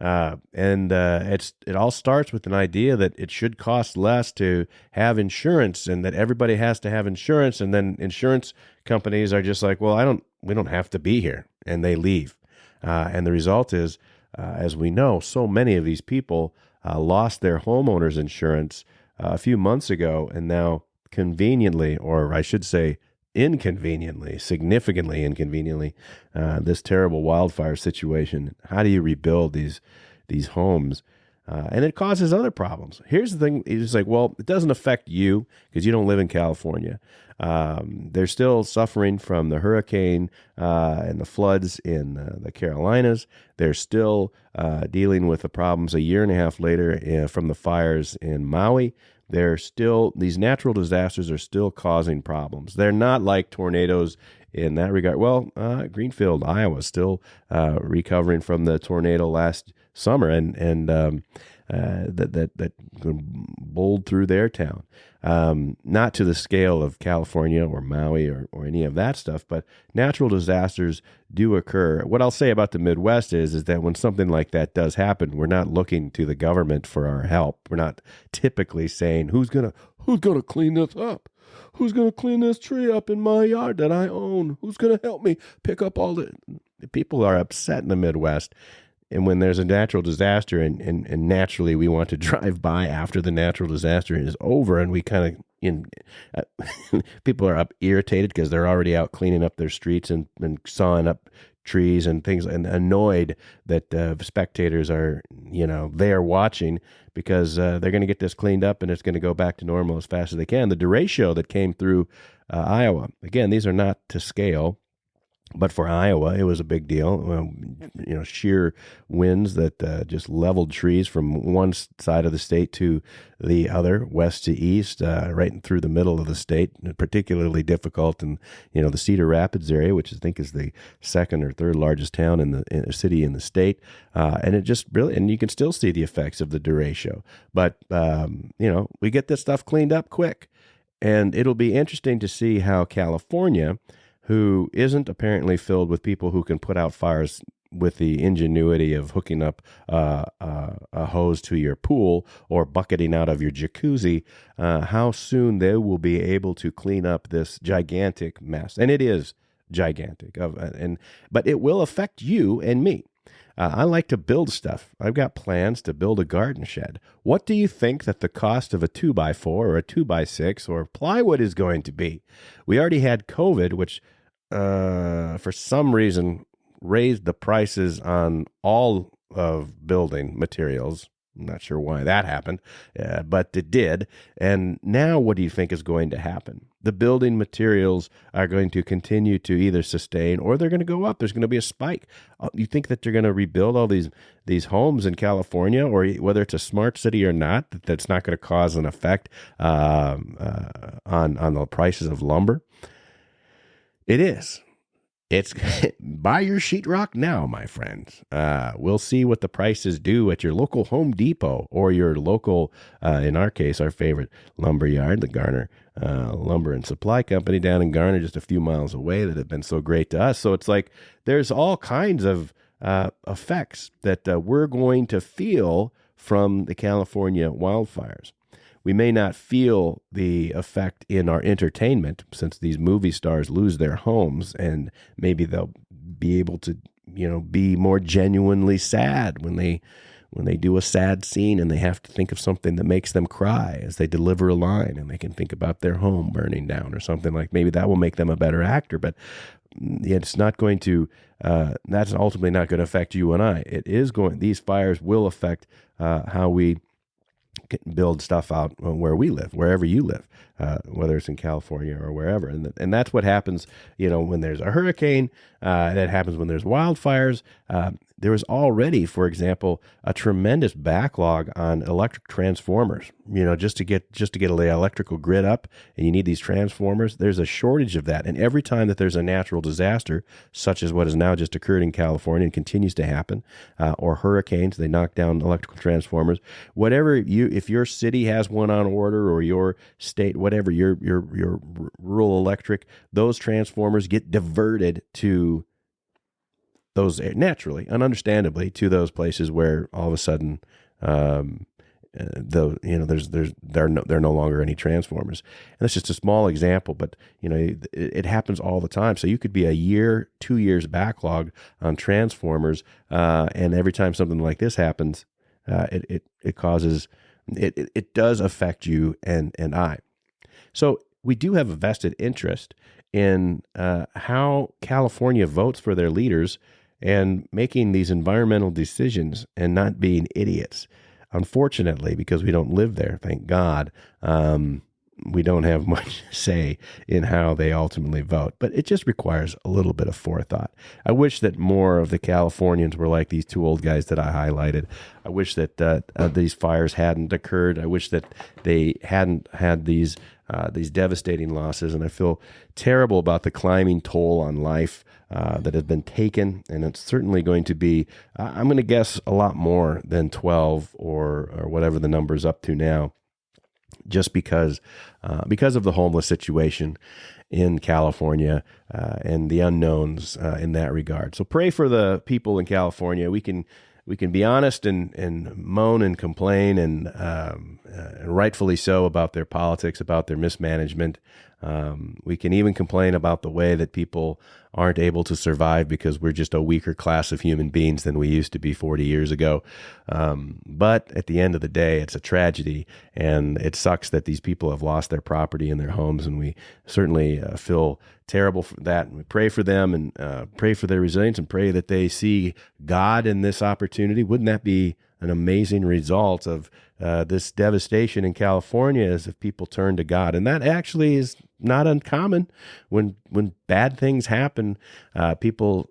It all starts with an idea that it should cost less to have insurance, and that everybody has to have insurance. And then insurance companies are just like, well, we don't have to be here, and they leave. And the result is, as we know, so many of these people lost their homeowners insurance a few months ago, and now conveniently, or I should say inconveniently, significantly inconveniently, this terrible wildfire situation. How do you rebuild these homes? And it causes other problems. Here's the thing. It's like, well, it doesn't affect you because you don't live in California. They're still suffering from the hurricane and the floods in the Carolinas. They're still dealing with the problems a year and a half later from the fires in Maui. These natural disasters are still causing problems. They're not like tornadoes in that regard. Well, Greenfield, Iowa, still recovering from the tornado last summer, and that bowled through their town. Not to the scale of California or Maui or any of that stuff, but natural disasters do occur. What I'll say about the Midwest is that when something like that does happen, we're not looking to the government for our help. We're not typically saying, who's gonna clean this up? Who's gonna clean this tree up in my yard that I own? Who's gonna help me pick up all the people are upset in the Midwest. And when there's a natural disaster, and naturally we want to drive by after the natural disaster is over, and we kind of, people are irritated because they're already out cleaning up their streets and sawing up trees and things, and annoyed that spectators are, there watching because they're going to get this cleaned up and it's going to go back to normal as fast as they can. The derecho that came through Iowa, again, these are not to scale. But for Iowa, it was a big deal. Sheer winds that just leveled trees from one side of the state to the other, west to east, right through the middle of the state. Particularly difficult in the Cedar Rapids area, which I think is the second or third largest town in the city in the state. And it just really, and you can still see the effects of the derecho. But we get this stuff cleaned up quick, and it'll be interesting to see how California, who isn't apparently filled with people who can put out fires with the ingenuity of hooking up a hose to your pool or bucketing out of your jacuzzi, how soon they will be able to clean up this gigantic mess. And it is gigantic, but it will affect you and me. I like to build stuff. I've got plans to build a garden shed. What do you think that the cost of a 2x4 or a 2x6 or plywood is going to be? We already had COVID, which for some reason raised the prices on all of building materials. I'm not sure why that happened, but it did. And now what do you think is going to happen? The building materials are going to continue to either sustain or they're going to go up. There's going to be a spike. You think that you're going to rebuild all these homes in California, or whether it's a smart city or not, that's not going to cause an effect on the prices of lumber? It is. It's buy your sheetrock now, my friends. We'll see what the prices do at your local Home Depot or your local, in our case, our favorite lumber yard, the Garner Lumber and Supply Company down in Garner, just a few miles away, that have been so great to us. So it's like there's all kinds of effects that we're going to feel from the California wildfires. We may not feel the effect in our entertainment, since these movie stars lose their homes, and maybe they'll be able to, be more genuinely sad when they do a sad scene and they have to think of something that makes them cry as they deliver a line, and they can think about their home burning down or something. Like maybe that will make them a better actor, but it's not going to, that's ultimately not going to affect you and I. These fires will affect how we build stuff out where we live, wherever you live, whether it's in California or wherever. And that's what happens, when there's a hurricane, that happens when there's wildfires. there was already, for example, a tremendous backlog on electric transformers. Just to get the electrical grid up, and you need these transformers. There's a shortage of that, and every time that there's a natural disaster, such as what has now just occurred in California and continues to happen, or hurricanes, they knock down electrical transformers. Whatever if your city has one on order, or your state, whatever, your rural electric, those transformers get diverted to those, naturally and understandably, to those places where all of a sudden, they're no longer any transformers. And that's just a small example, but it happens all the time. So you could be a year, 2 years backlog on transformers, and every time something like this happens, it does affect you and I. So we do have a vested interest in how California votes for their leaders and making these environmental decisions and not being idiots. Unfortunately, because we don't live there, thank God, we don't have much say in how they ultimately vote. But it just requires a little bit of forethought. I wish that more of the Californians were like these two old guys that I highlighted. I wish that these fires hadn't occurred. I wish that they hadn't had these devastating losses. And I feel terrible about the climbing toll on life that has been taken, and it's certainly going to be, I'm going to guess, a lot more than 12 or whatever the number's up to now, just because of the homeless situation in California and the unknowns in that regard. So pray for the people in California. We can be honest and moan and complain and rightfully so about their politics, about their mismanagement. We can even complain about the way that people aren't able to survive because we're just a weaker class of human beings than we used to be 40 years ago. But at the end of the day, it's a tragedy, and it sucks that these people have lost their property and their homes, and we certainly feel terrible for that. And we pray for them and pray for their resilience and pray that they see God in this opportunity. Wouldn't that be an amazing result of this devastation in California, as if people turn to God? And that actually is not uncommon. When bad things happen, people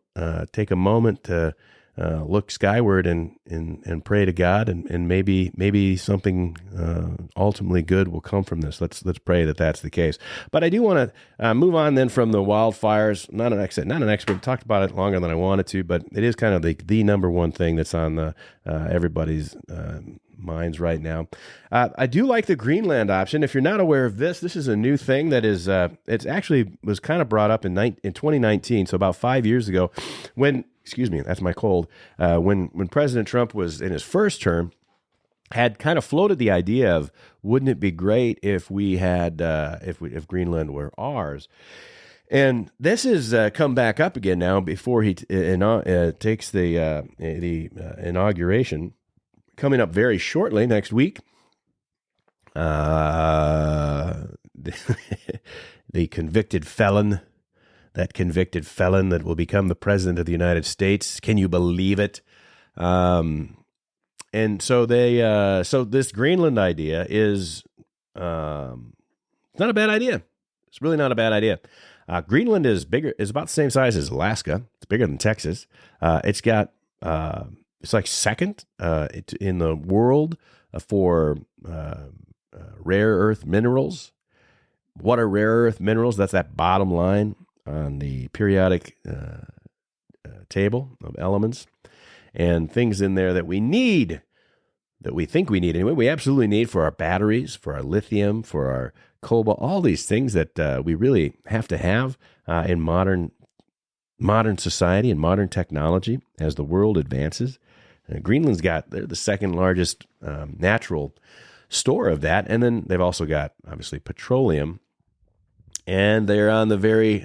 take a moment to look skyward and pray to God, and maybe something ultimately good will come from this. Let's pray that that's the case. But I do want to move on then from the wildfires. Not an expert. Talked about it longer than I wanted to, but it is kind of the number one thing that's on everybody's minds right now. I do like the Greenland option. If you're not aware of this is a new thing that is, it's actually was kind of brought up in 2019, so about 5 years ago, when, excuse me, that's my cold, when President Trump was in his first term, had kind of floated the idea of, wouldn't it be great if we had, if Greenland were ours? And this has come back up again now before he takes the inauguration, coming up very shortly next week. The convicted felon, that will become the president of the United States. Can you believe it? And so so this Greenland idea is not a bad idea. It's really not a bad idea. Greenland is about the same size as Alaska. It's bigger than Texas. It's got it's like second in the world for rare earth minerals. What are rare earth minerals? That's that bottom line on the periodic table of elements, and things in there that we need, that we think we need anyway. We absolutely need for our batteries, for our lithium, for our cobalt, all these things that we really have to have in modern society and modern technology as the world advances. Greenland's they're the second largest natural store of that. And then they've also got, obviously, petroleum. And they're on the very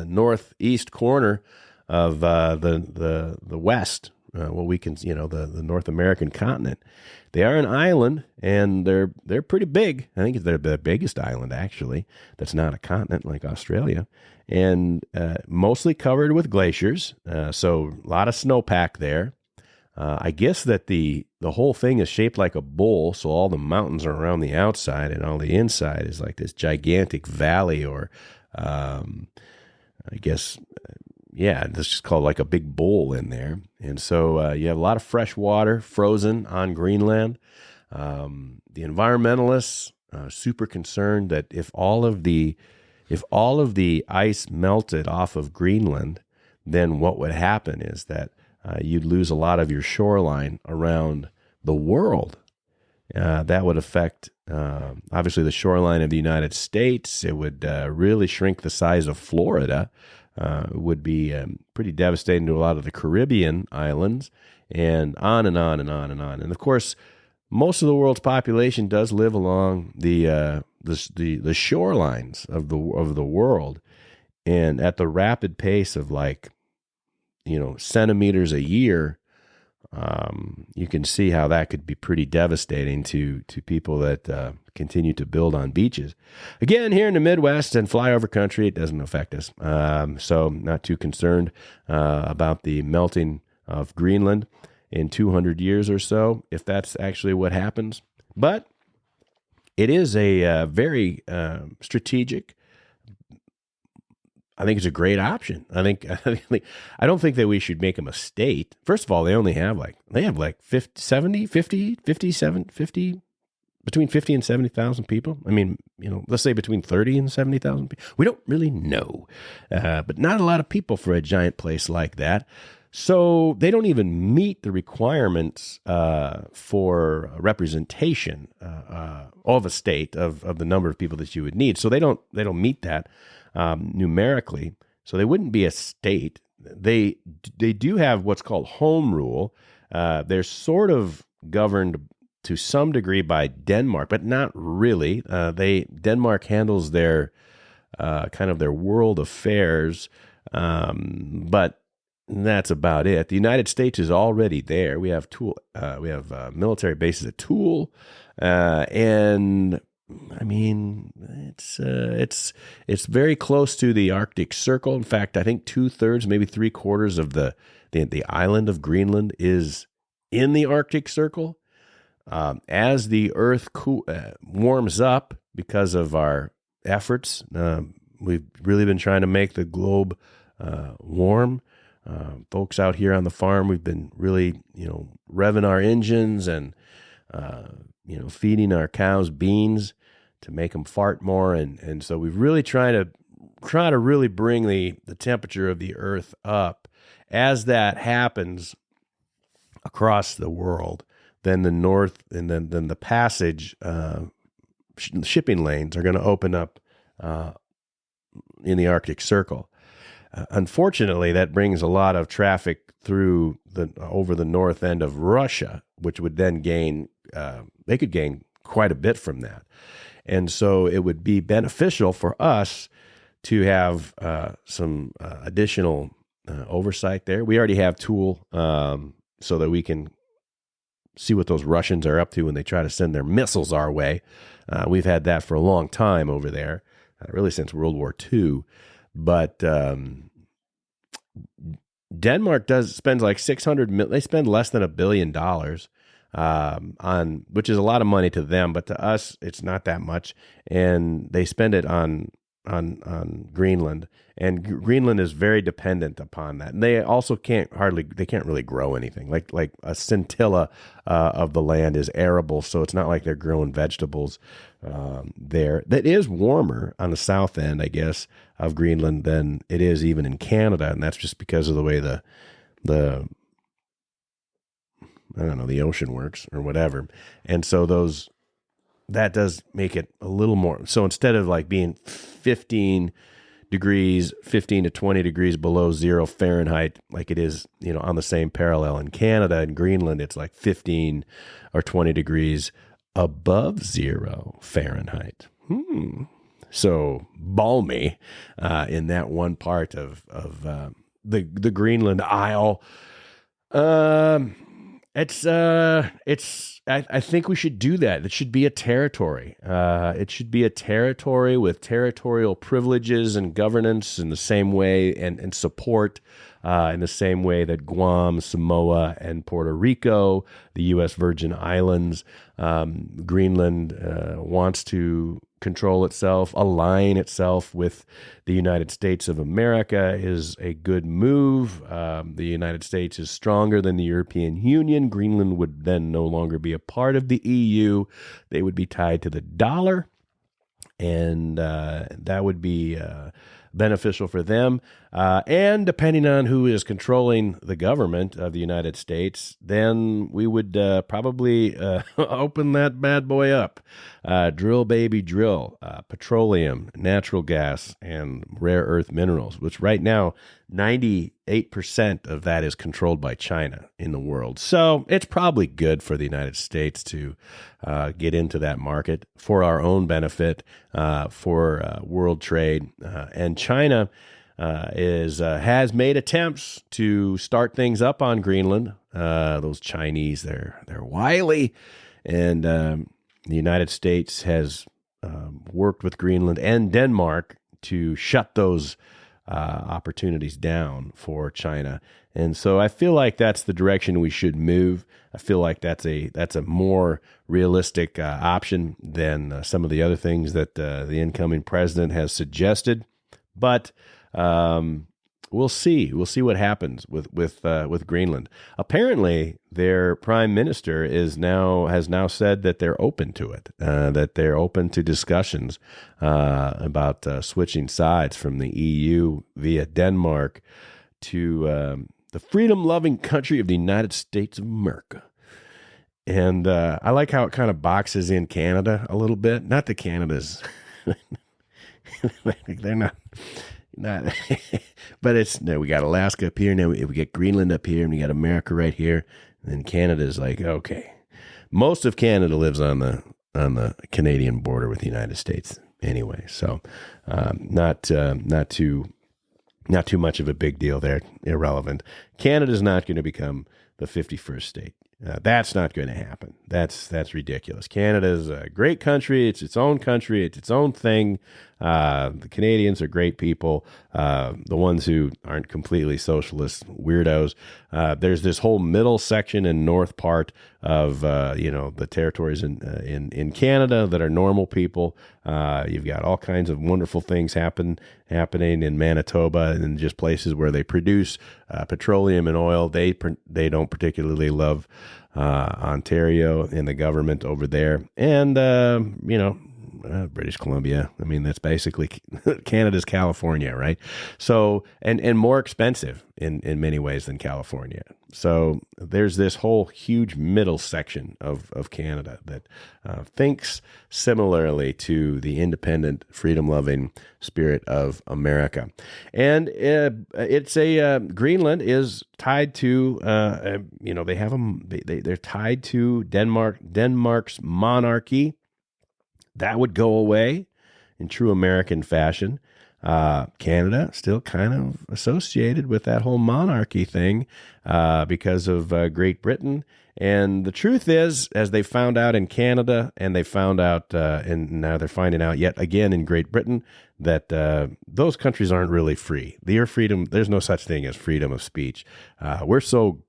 northeast corner of the West, what we can, the North American continent. They are an island, and they're pretty big. I think they're the biggest island, actually, that's not a continent like Australia. And mostly covered with glaciers, so a lot of snowpack there. I guess that the whole thing is shaped like a bowl, so all the mountains are around the outside, and all the inside is like this gigantic valley, or I guess this is called like a big bowl in there. And so you have a lot of fresh water frozen on Greenland. The environmentalists super concerned that if all of the ice melted off of Greenland, then what would happen is that you'd lose a lot of your shoreline around the world. That would affect, obviously, the shoreline of the United States. It would really shrink the size of Florida. It would be pretty devastating to a lot of the Caribbean islands, and on and on and on and on. And of course, most of the world's population does live along the shorelines of the world, and at the rapid pace of centimeters a year. You can see how that could be pretty devastating to people that continue to build on beaches. Again, here in the Midwest and flyover country, it doesn't affect us. So not too concerned about the melting of Greenland in 200 years or so, if that's actually what happens. But it is a very strategic. I think it's a great option. I don't think that we should make them a state. First of all, they have 50, between 50 and 70,000 people. I mean, let's say between 30 and 70,000 people. We don't really know, but not a lot of people for a giant place like that. So they don't even meet the requirements for representation of a state of the number of people that you would need. So they don't meet that. Numerically, so they wouldn't be a state. They do have what's called home rule. They're sort of governed to some degree by Denmark, but not really. Denmark handles their kind of their world affairs, but that's about it. The United States is already there. We have military bases at Toul, and I mean, it's very close to the Arctic Circle. In fact, I think 2/3, maybe 3/4 of the island of Greenland is in the Arctic Circle. As the Earth warms up because of our efforts, we've really been trying to make the globe warm. Folks out here on the farm, we've been really, revving our engines and feeding our cows beans to make them fart more, and so we've really try to really bring the temperature of the Earth up. As that happens across the world, then the north and then the passage shipping lanes are going to open up in the Arctic Circle. Unfortunately, that brings a lot of traffic through over the north end of Russia, which would then gain. They could gain quite a bit from that. And so it would be beneficial for us to have some additional oversight there. We already have Tool so that we can see what those Russians are up to when they try to send their missiles our way. We've had that for a long time over there, really since World War II. But Denmark spends like $600 million. They spend less than $1 billion on, which is a lot of money to them, but to us, it's not that much. And they spend it on Greenland, and Greenland is very dependent upon that. And they also can't really grow anything. Like a scintilla of the land is arable, so it's not like they're growing vegetables there. That is warmer on the south end, I guess, of Greenland than it is even in Canada, and that's just because of the way the ocean works or whatever. And so that does make it a little more. So instead of like being 15 to 20 degrees below 0 Fahrenheit, like it is, on the same parallel in Canada and Greenland, it's like 15 or 20 degrees above 0 Fahrenheit. So balmy in that one part of the Greenland Isle. I think we should do that. It should be a territory. It should be a territory with territorial privileges and governance in the same way and support in the same way that Guam, Samoa, and Puerto Rico, the U.S. Virgin Islands, Greenland wants to control itself, align itself with the United States of America is a good move. The United States is stronger than the European Union. Greenland would then no longer be a part of the EU. They would be tied to the dollar, and that would be beneficial for them. And depending on who is controlling the government of the United States, then we would probably open that bad boy up. Drill, baby, drill. Petroleum, natural gas, and rare earth minerals, which right now, 98% of that is controlled by China in the world. So it's probably good for the United States to get into that market for our own benefit, for world trade. And China has made attempts to start things up on Greenland. Those Chinese, they're wily, and the United States has worked with Greenland and Denmark to shut those opportunities down for China. And so I feel like that's the direction we should move. I feel like that's a more realistic option than some of the other things that the incoming president has suggested. But we'll see. We'll see what happens with Greenland. Apparently, their prime minister has now said that they're open to it. That they're open to discussions about switching sides from the EU via Denmark to the freedom-loving country of the United States of America. And I like how it kind of boxes in Canada a little bit. Not that Canada's they're not, but it's no. We got Alaska up here now. We get Greenland up here, and we got America right here. And then Canada's like, okay, most of Canada lives on the Canadian border with the United States anyway. So not too much of a big deal there. Irrelevant. Canada's not going to become the 51st state. That's not going to happen. That's ridiculous. Canada's a great country. It's its own country. It's its own thing. The Canadians are great people. The ones who aren't completely socialist weirdos. There's this whole middle section and north part of the territories in Canada that are normal people. You've got all kinds of wonderful things happening in Manitoba and just places where they produce petroleum and oil. They don't particularly love Ontario and the government over there, and British Columbia. I mean, that's basically Canada's California, right? So, and more expensive in many ways than California. So there's this whole huge middle section of Canada that thinks similarly to the independent, freedom-loving spirit of America. And Greenland is tied to, they're tied to Denmark's monarchy. That would go away in true American fashion. Canada still kind of associated with that whole monarchy thing because of Great Britain. And the truth is, as they found out in Canada, and they found out, and now they're finding out yet again in Great Britain, that those countries aren't really free. There's no such thing as freedom of speech. We're so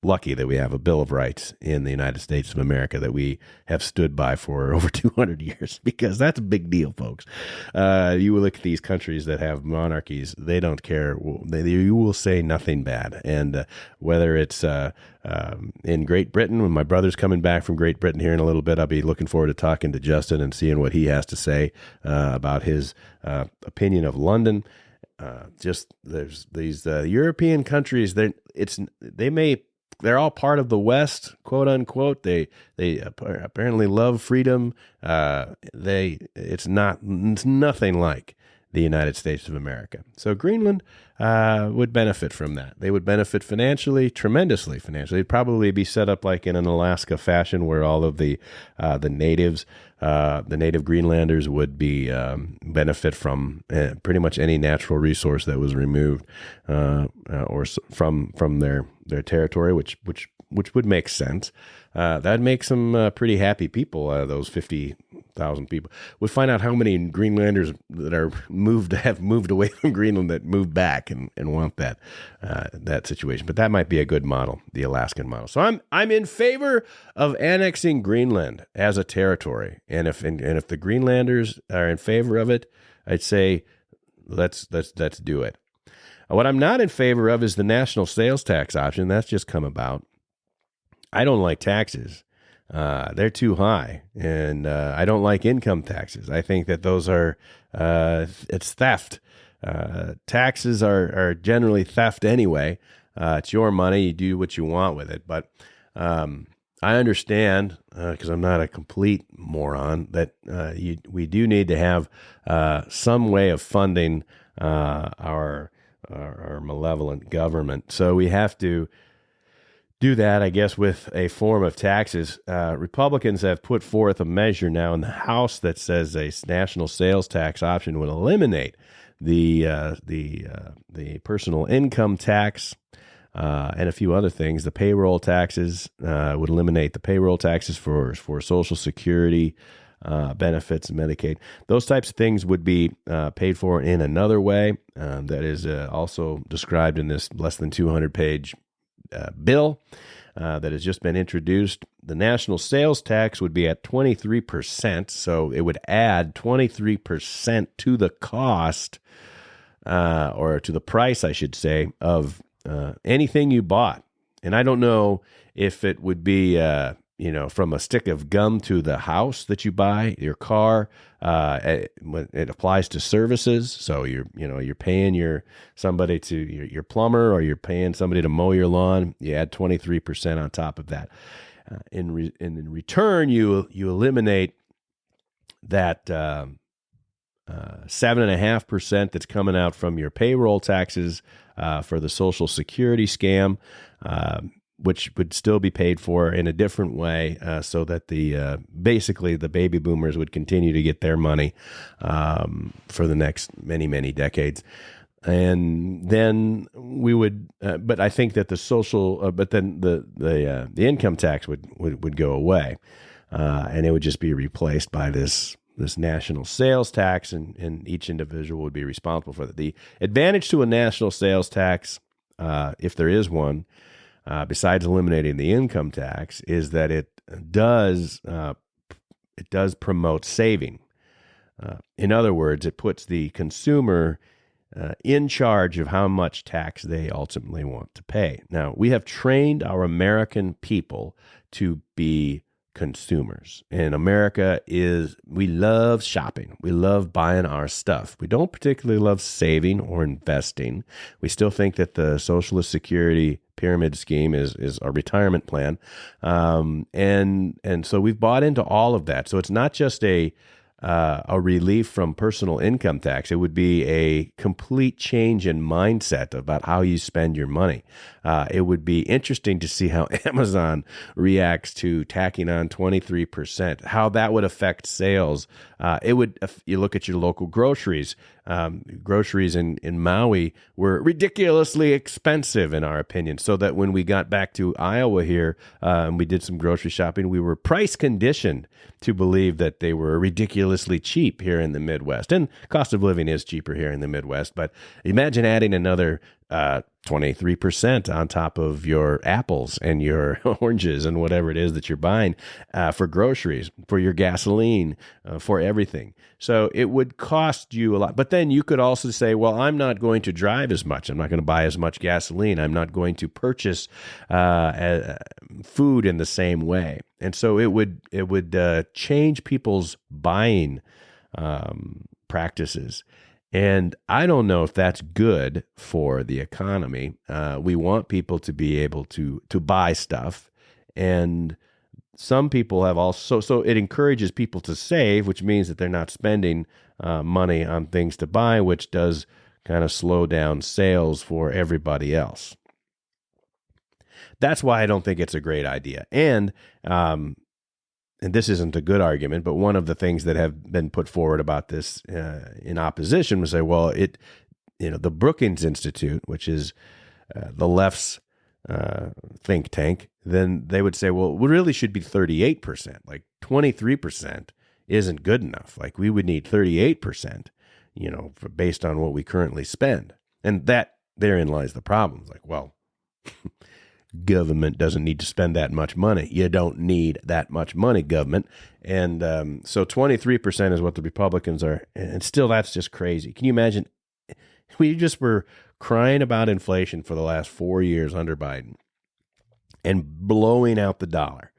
lucky that we have a Bill of Rights in the United States of America that we have stood by for over 200 years, because that's a big deal, folks. You look at these countries that have monarchies, they don't care. You will say nothing bad. And whether it's in Great Britain, when my brother's coming back from Great Britain here in a little bit, I'll be looking forward to talking to Justin and seeing what he has to say about his opinion of London. There's these European countries. They're all part of the West, quote unquote. They apparently love freedom. It's nothing like the United States of America. So Greenland would benefit from that. They would benefit financially, tremendously financially. It'd probably be set up like in an Alaska fashion, where all of the natives, the native Greenlanders, would be benefit from pretty much any natural resource that was removed or from their territory, which would make sense. That'd make some pretty happy people. Those 50,000 1,000 people. We'll find out how many Greenlanders that have moved away from Greenland that move back and want that situation. But that might be a good model, the Alaskan model. So I'm in favor of annexing Greenland as a territory. And if the Greenlanders are in favor of it, I'd say let's do it. What I'm not in favor of is the national sales tax option. That's just come about. I don't like taxes. They're too high, and I don't like income taxes. I think that those are it's theft. Taxes are generally theft anyway. It's your money. You do what you want with it. But I understand, because I'm not a complete moron, that we do need to have some way of funding our malevolent government. So we have to do that, I guess, with a form of taxes. Republicans have put forth a measure now in the House that says a national sales tax option would eliminate the personal income tax and a few other things. The payroll taxes would eliminate the payroll taxes for Social Security benefits and Medicaid. Those types of things would be paid for in another way that is also described in this less than 200-page bill that has just been introduced. The national sales tax would be at 23%, so it would add 23% to the cost, or to the price, I should say, of anything you bought. And I don't know if it would be from a stick of gum to the house that you buy, your car. It applies to services. So you're paying your plumber, or you're paying somebody to mow your lawn. You add 23% on top of that. In return, you eliminate that 7.5% that's coming out from your payroll taxes for the Social Security scam, which would still be paid for in a different way, so that basically the baby boomers would continue to get their money for the next many, many decades. And then we would, but I think that the income tax would go away, and it would just be replaced by this national sales tax, and each individual would be responsible for that. The advantage to a national sales tax, if there is one, besides eliminating the income tax, is that it does promote saving. In other words, it puts the consumer in charge of how much tax they ultimately want to pay. Now, we have trained our American people to be consumers. And America we love shopping. We love buying our stuff. We don't particularly love saving or investing. We still think that the Social Security pyramid scheme is a retirement plan. And so we've bought into all of that. So it's not just a relief from personal income tax. It would be a complete change in mindset about how you spend your money. It would be interesting to see how Amazon reacts to tacking on 23%, how that would affect sales. If you look at your local groceries. Groceries in Maui were ridiculously expensive, in our opinion, so that when we got back to Iowa here and we did some grocery shopping, we were price conditioned to believe that they were ridiculously cheap here in the Midwest. And cost of living is cheaper here in the Midwest, but imagine adding another 23% on top of your apples and your oranges and whatever it is that you're buying for groceries, for your gasoline, for everything. So it would cost you a lot. But then you could also say, well, I'm not going to drive as much. I'm not going to buy as much gasoline. I'm not going to purchase food in the same way. And so it would change people's buying practices. And I don't know if that's good for the economy. We want people to be able to buy stuff, and some people have also, so it encourages people to save, which means that they're not spending money on things to buy, which does kind of slow down sales for everybody else. That's why I don't think it's a great idea. And this isn't a good argument, but one of the things that have been put forward about this in opposition was say, well, the Brookings Institute, which is the left's think tank, then they would say, well, it really should be 38%. Like 23% isn't good enough. Like we would need 38%, based on what we currently spend. And therein lies the problem. It's like, well, government doesn't need to spend that much money. You don't need that much money, government. And so 23% is what the Republicans are. And still, that's just crazy. Can you imagine? We just were crying about inflation for the last 4 years under Biden and blowing out the dollar.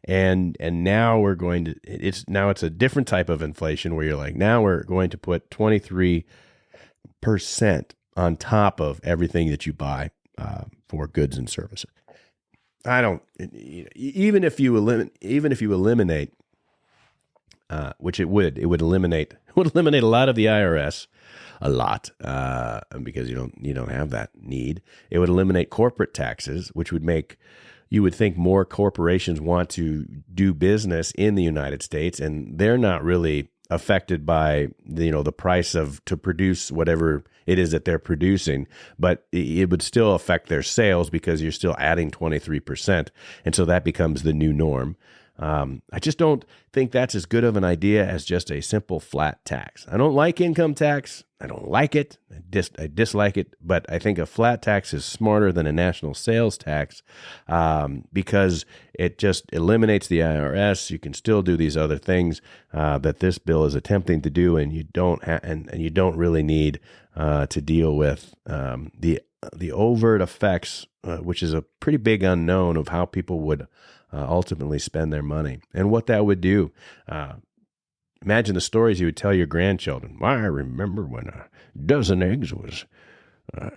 And now we're going to, it's a different type of inflation where you're like, now we're going to put 23% on top of everything that you buy for goods and services. Even if you eliminate, which it would eliminate a lot of the IRS, because you don't have that need. It would eliminate corporate taxes, which would make, you would think, more corporations want to do business in the United States, and they're not really affected by the price to produce whatever it is that they're producing, but it would still affect their sales because you're still adding 23%, and so that becomes the new norm. I just don't think that's as good of an idea as just a simple flat tax. I don't like income tax. I don't like it. I dislike it. But I think a flat tax is smarter than a national sales tax because it just eliminates the IRS. You can still do these other things that this bill is attempting to do, and you don't and you don't really need to deal with the overt effects, which is a pretty big unknown of how people would ultimately spend their money and what that would do. Imagine the stories you would tell your grandchildren. I remember when a dozen eggs was $2,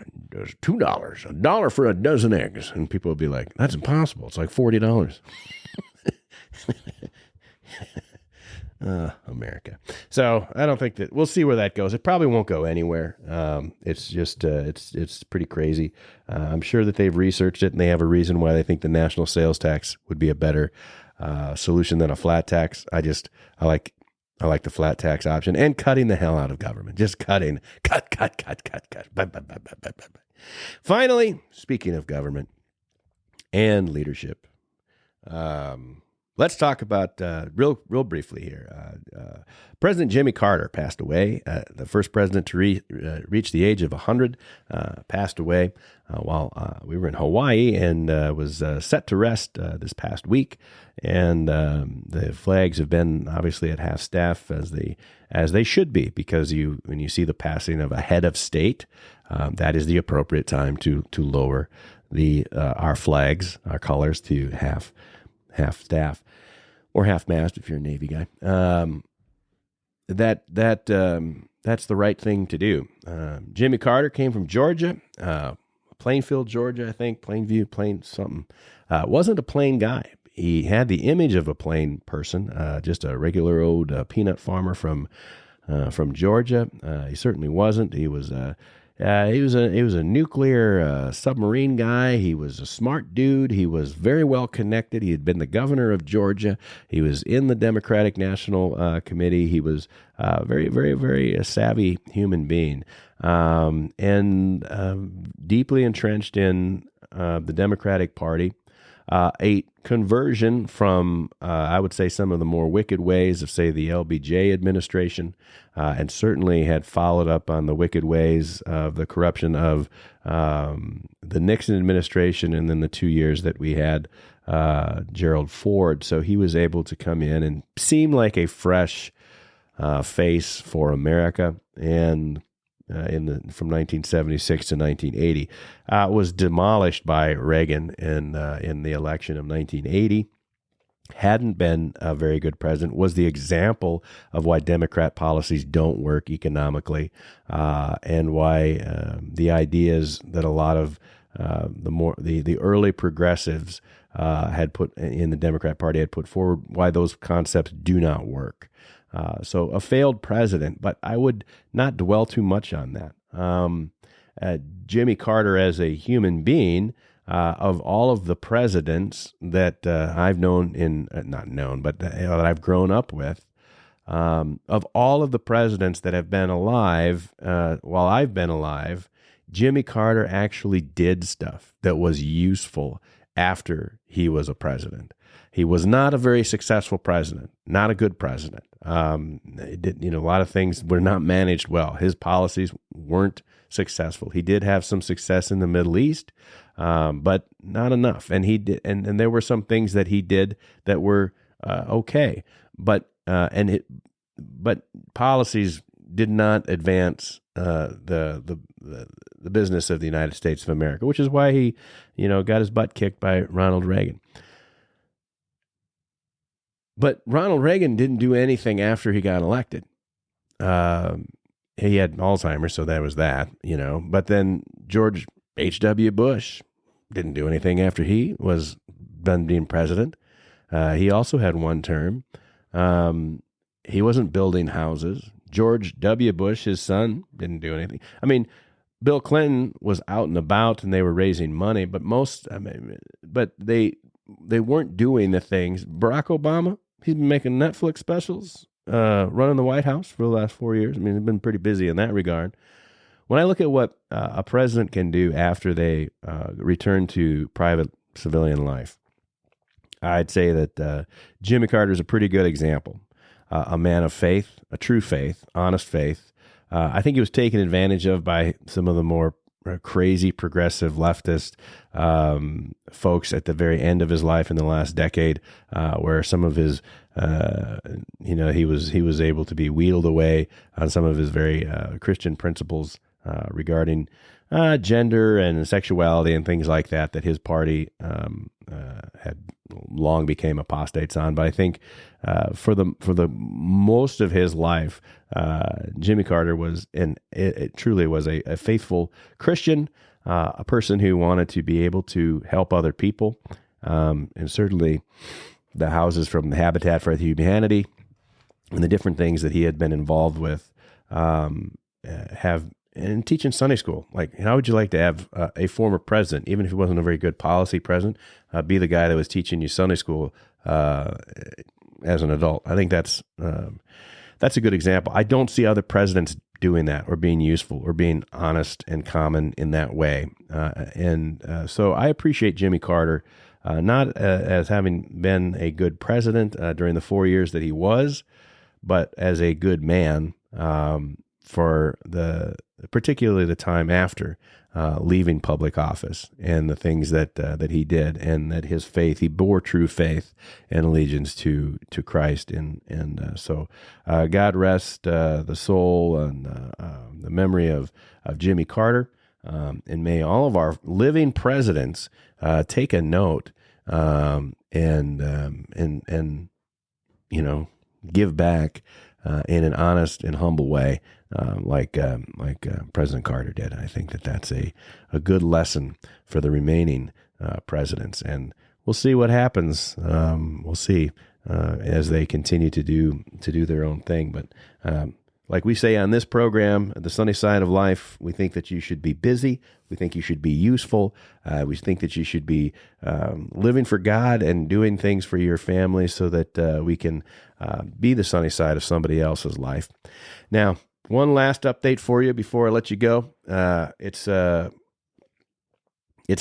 $1 for a dozen eggs. And people would be like, that's impossible. It's like $40. America. So I don't think that, we'll see where that goes. It probably won't go anywhere. It's just, it's pretty crazy. I'm sure that they've researched it and they have a reason why they think the national sales tax would be a better solution than a flat tax. I like the flat tax option and cutting the hell out of government. Just cutting. Cut. Bye. Finally, speaking of government and leadership, let's talk about real briefly here. President Jimmy Carter passed away. The first president to reach the age of 100 passed away while we were in Hawaii and was set to rest this past week. And the flags have been obviously at half staff as they should be, because when you see the passing of a head of state, that is the appropriate time to lower our flags, our colors, to half staff or half mast if you're a Navy guy. That's the right thing to do. Jimmy Carter came from Georgia, Plainfield, Georgia, I think, Plain something. Wasn't a plain guy. He had the image of a plain person, just a regular old peanut farmer from Georgia. He certainly wasn't. He was a nuclear submarine guy. He was a smart dude. He was very well connected. He had been the governor of Georgia. He was in the Democratic National Committee. He was very, very, very savvy human being, and deeply entrenched in the Democratic Party. A conversion from, I would say, some of the more wicked ways of, say, the LBJ administration, and certainly had followed up on the wicked ways of the corruption of the Nixon administration, and then the 2 years that we had Gerald Ford. So he was able to come in and seem like a fresh face for America, and from 1976 to 1980, was demolished by Reagan in the election of 1980. Hadn't been a very good president, was the example of why Democrat policies don't work economically, and why the ideas that a lot of the early progressives had put in the Democrat Party had put forward, why those concepts do not work. So a failed president, but I would not dwell too much on that. Jimmy Carter as a human being, of all of the presidents that I've that I've grown up with, of all of the presidents that have been alive while I've been alive, Jimmy Carter actually did stuff that was useful after he was a president. He was not a very successful president, not a good president. It did, a lot of things were not managed well. His policies weren't successful. He did have some success in the Middle East, but not enough. And he did, and there were some things that he did that were okay, but policies did not advance the business of the United States of America, which is why he, got his butt kicked by Ronald Reagan. But Ronald Reagan didn't do anything after he got elected. He had Alzheimer's, so that was that, But then George H.W. Bush didn't do anything after he was done being president. He also had one term. He wasn't building houses. George W. Bush, his son, didn't do anything. I mean, Bill Clinton was out and about, and they were raising money, but they weren't doing the things. Barack Obama, he's been making Netflix specials, running the White House for the last 4 years. I mean, he's been pretty busy in that regard. When I look at what a president can do after they return to private civilian life, I'd say that Jimmy Carter is a pretty good example. A man of faith, a true faith, honest faith. I think he was taken advantage of by some of the more crazy progressive leftist folks at the very end of his life in the last decade, where some of his, he was able to be wheeled away on some of his very Christian principles regarding gender and sexuality and things like that his party had long became apostates on. But I think for the most of his life, Jimmy Carter was, and it truly was a faithful Christian, a person who wanted to be able to help other people, and certainly the houses from the Habitat for Humanity and the different things that he had been involved with and teaching Sunday school. Like, how would you like to have a former president, even if he wasn't a very good policy president, be the guy that was teaching you Sunday school as an adult? I think that's a good example. I don't see other presidents doing that or being useful or being honest and common in that way. So I appreciate Jimmy Carter, not as having been a good president during the 4 years that he was, but as a good man for particularly the time after leaving public office and the things that he did, and that his faith, he bore true faith and allegiance to Christ, and so God rest the soul and the memory of Jimmy Carter, and may all of our living presidents take a note and give back in an honest and humble way, like President Carter did. I think that's a good lesson for the remaining presidents, and we'll see what happens. We'll see as they continue to do their own thing. But like we say on this program, the Sunnyside of Life, we think that you should be busy. We think you should be useful. We think that you should be living for God and doing things for your family so that we can be the sunny side of somebody else's life. Now, one last update for you before I let you go. It's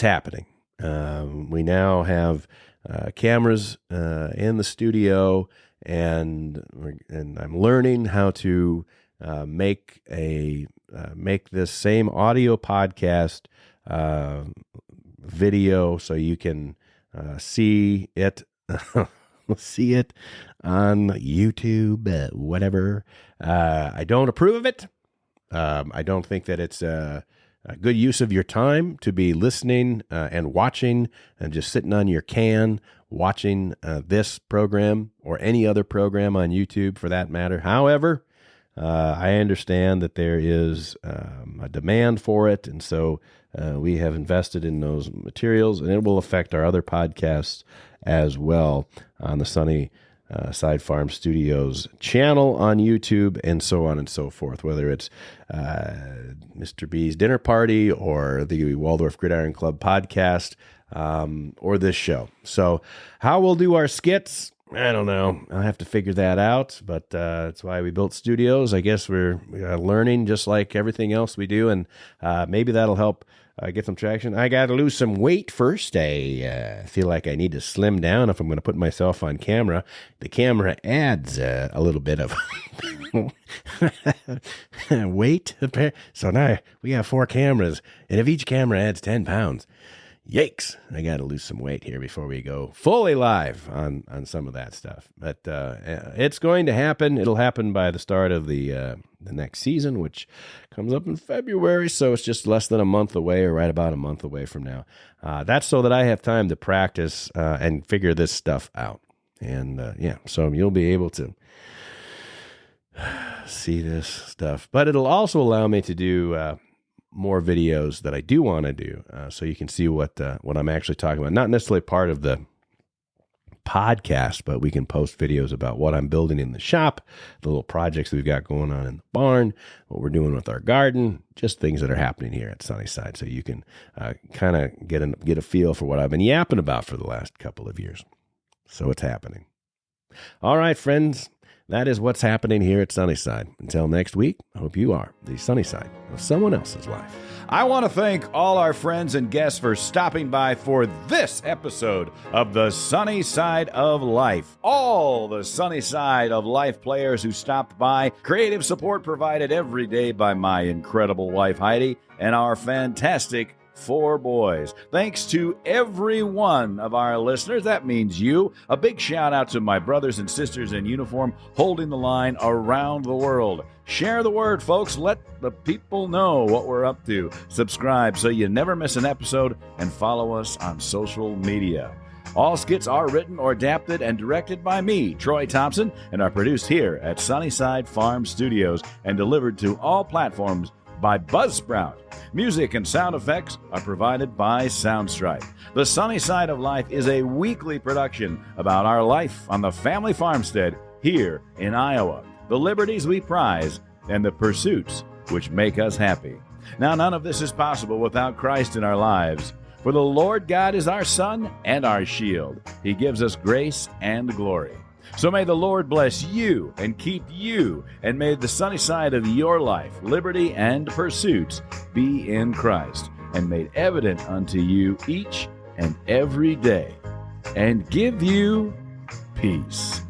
happening. We now have cameras in the studio, and I'm learning how to make this same audio podcast video so you can see it see it on YouTube, whatever. I don't approve of it. I don't think that it's a good use of your time to be listening and watching and just sitting on your can watching this program or any other program on YouTube for that matter. However, I understand that there is a demand for it, and so we have invested in those materials, and it will affect our other podcasts as well on the Sunnyside Farm Studios channel on YouTube, and so on and so forth, whether it's Mr. B's Dinner Party or the Waldorf Gridiron Club podcast or this show. So how we'll do our skits, I don't know. I'll have to figure that out, but that's why we built studios. I guess we're learning just like everything else we do, and maybe that'll help get some traction. I got to lose some weight first. I feel like I need to slim down if I'm going to put myself on camera. The camera adds a little bit of weight. So now we got 4 cameras, and if each camera adds 10 pounds, yikes, I got to lose some weight here before we go fully live on some of that stuff. But it's going to happen. It'll happen by the start of the next season, which comes up in February. So it's just less than a month away, or right about a month away from now. That's so that I have time to practice and figure this stuff out. And so you'll be able to see this stuff. But it'll also allow me to do more videos that I do want to do, so you can see what I'm actually talking about. Not necessarily part of the podcast, but we can post videos about what I'm building in the shop, the little projects we've got going on in the barn, what we're doing with our garden, just things that are happening here at Sunnyside, so you can kind of get a feel for what I've been yapping about for the last couple of years. So it's happening. All right, friends. That is what's happening here at Sunnyside. Until next week, I hope you are the Sunnyside of someone else's life. I want to thank all our friends and guests for stopping by for this episode of the Sunnyside of Life. All the Sunnyside of Life players who stopped by, creative support provided every day by my incredible wife Heidi and our fantastic 4 boys. Thanks to every one of our listeners. That means you. A big shout out to my brothers and sisters in uniform holding the line around the world. Share the word, folks. Let the people know what we're up to. Subscribe so you never miss an episode, and follow us on social media. All skits are written or adapted and directed by me, Troy Thompson, and are produced here at Sunnyside Farm Studios and delivered to all platforms by Buzzsprout. Music and sound effects are provided by Soundstripe. The Sunnyside of Life is a weekly production about our life on the family farmstead here in Iowa, the liberties we prize, and the pursuits which make us happy. Now, none of this is possible without Christ in our lives. For the Lord God is our sun and our shield. He gives us grace and glory. So may the Lord bless you and keep you, and may the sunny side of your life, liberty and pursuits, be in Christ, and made evident unto you each and every day, and give you peace.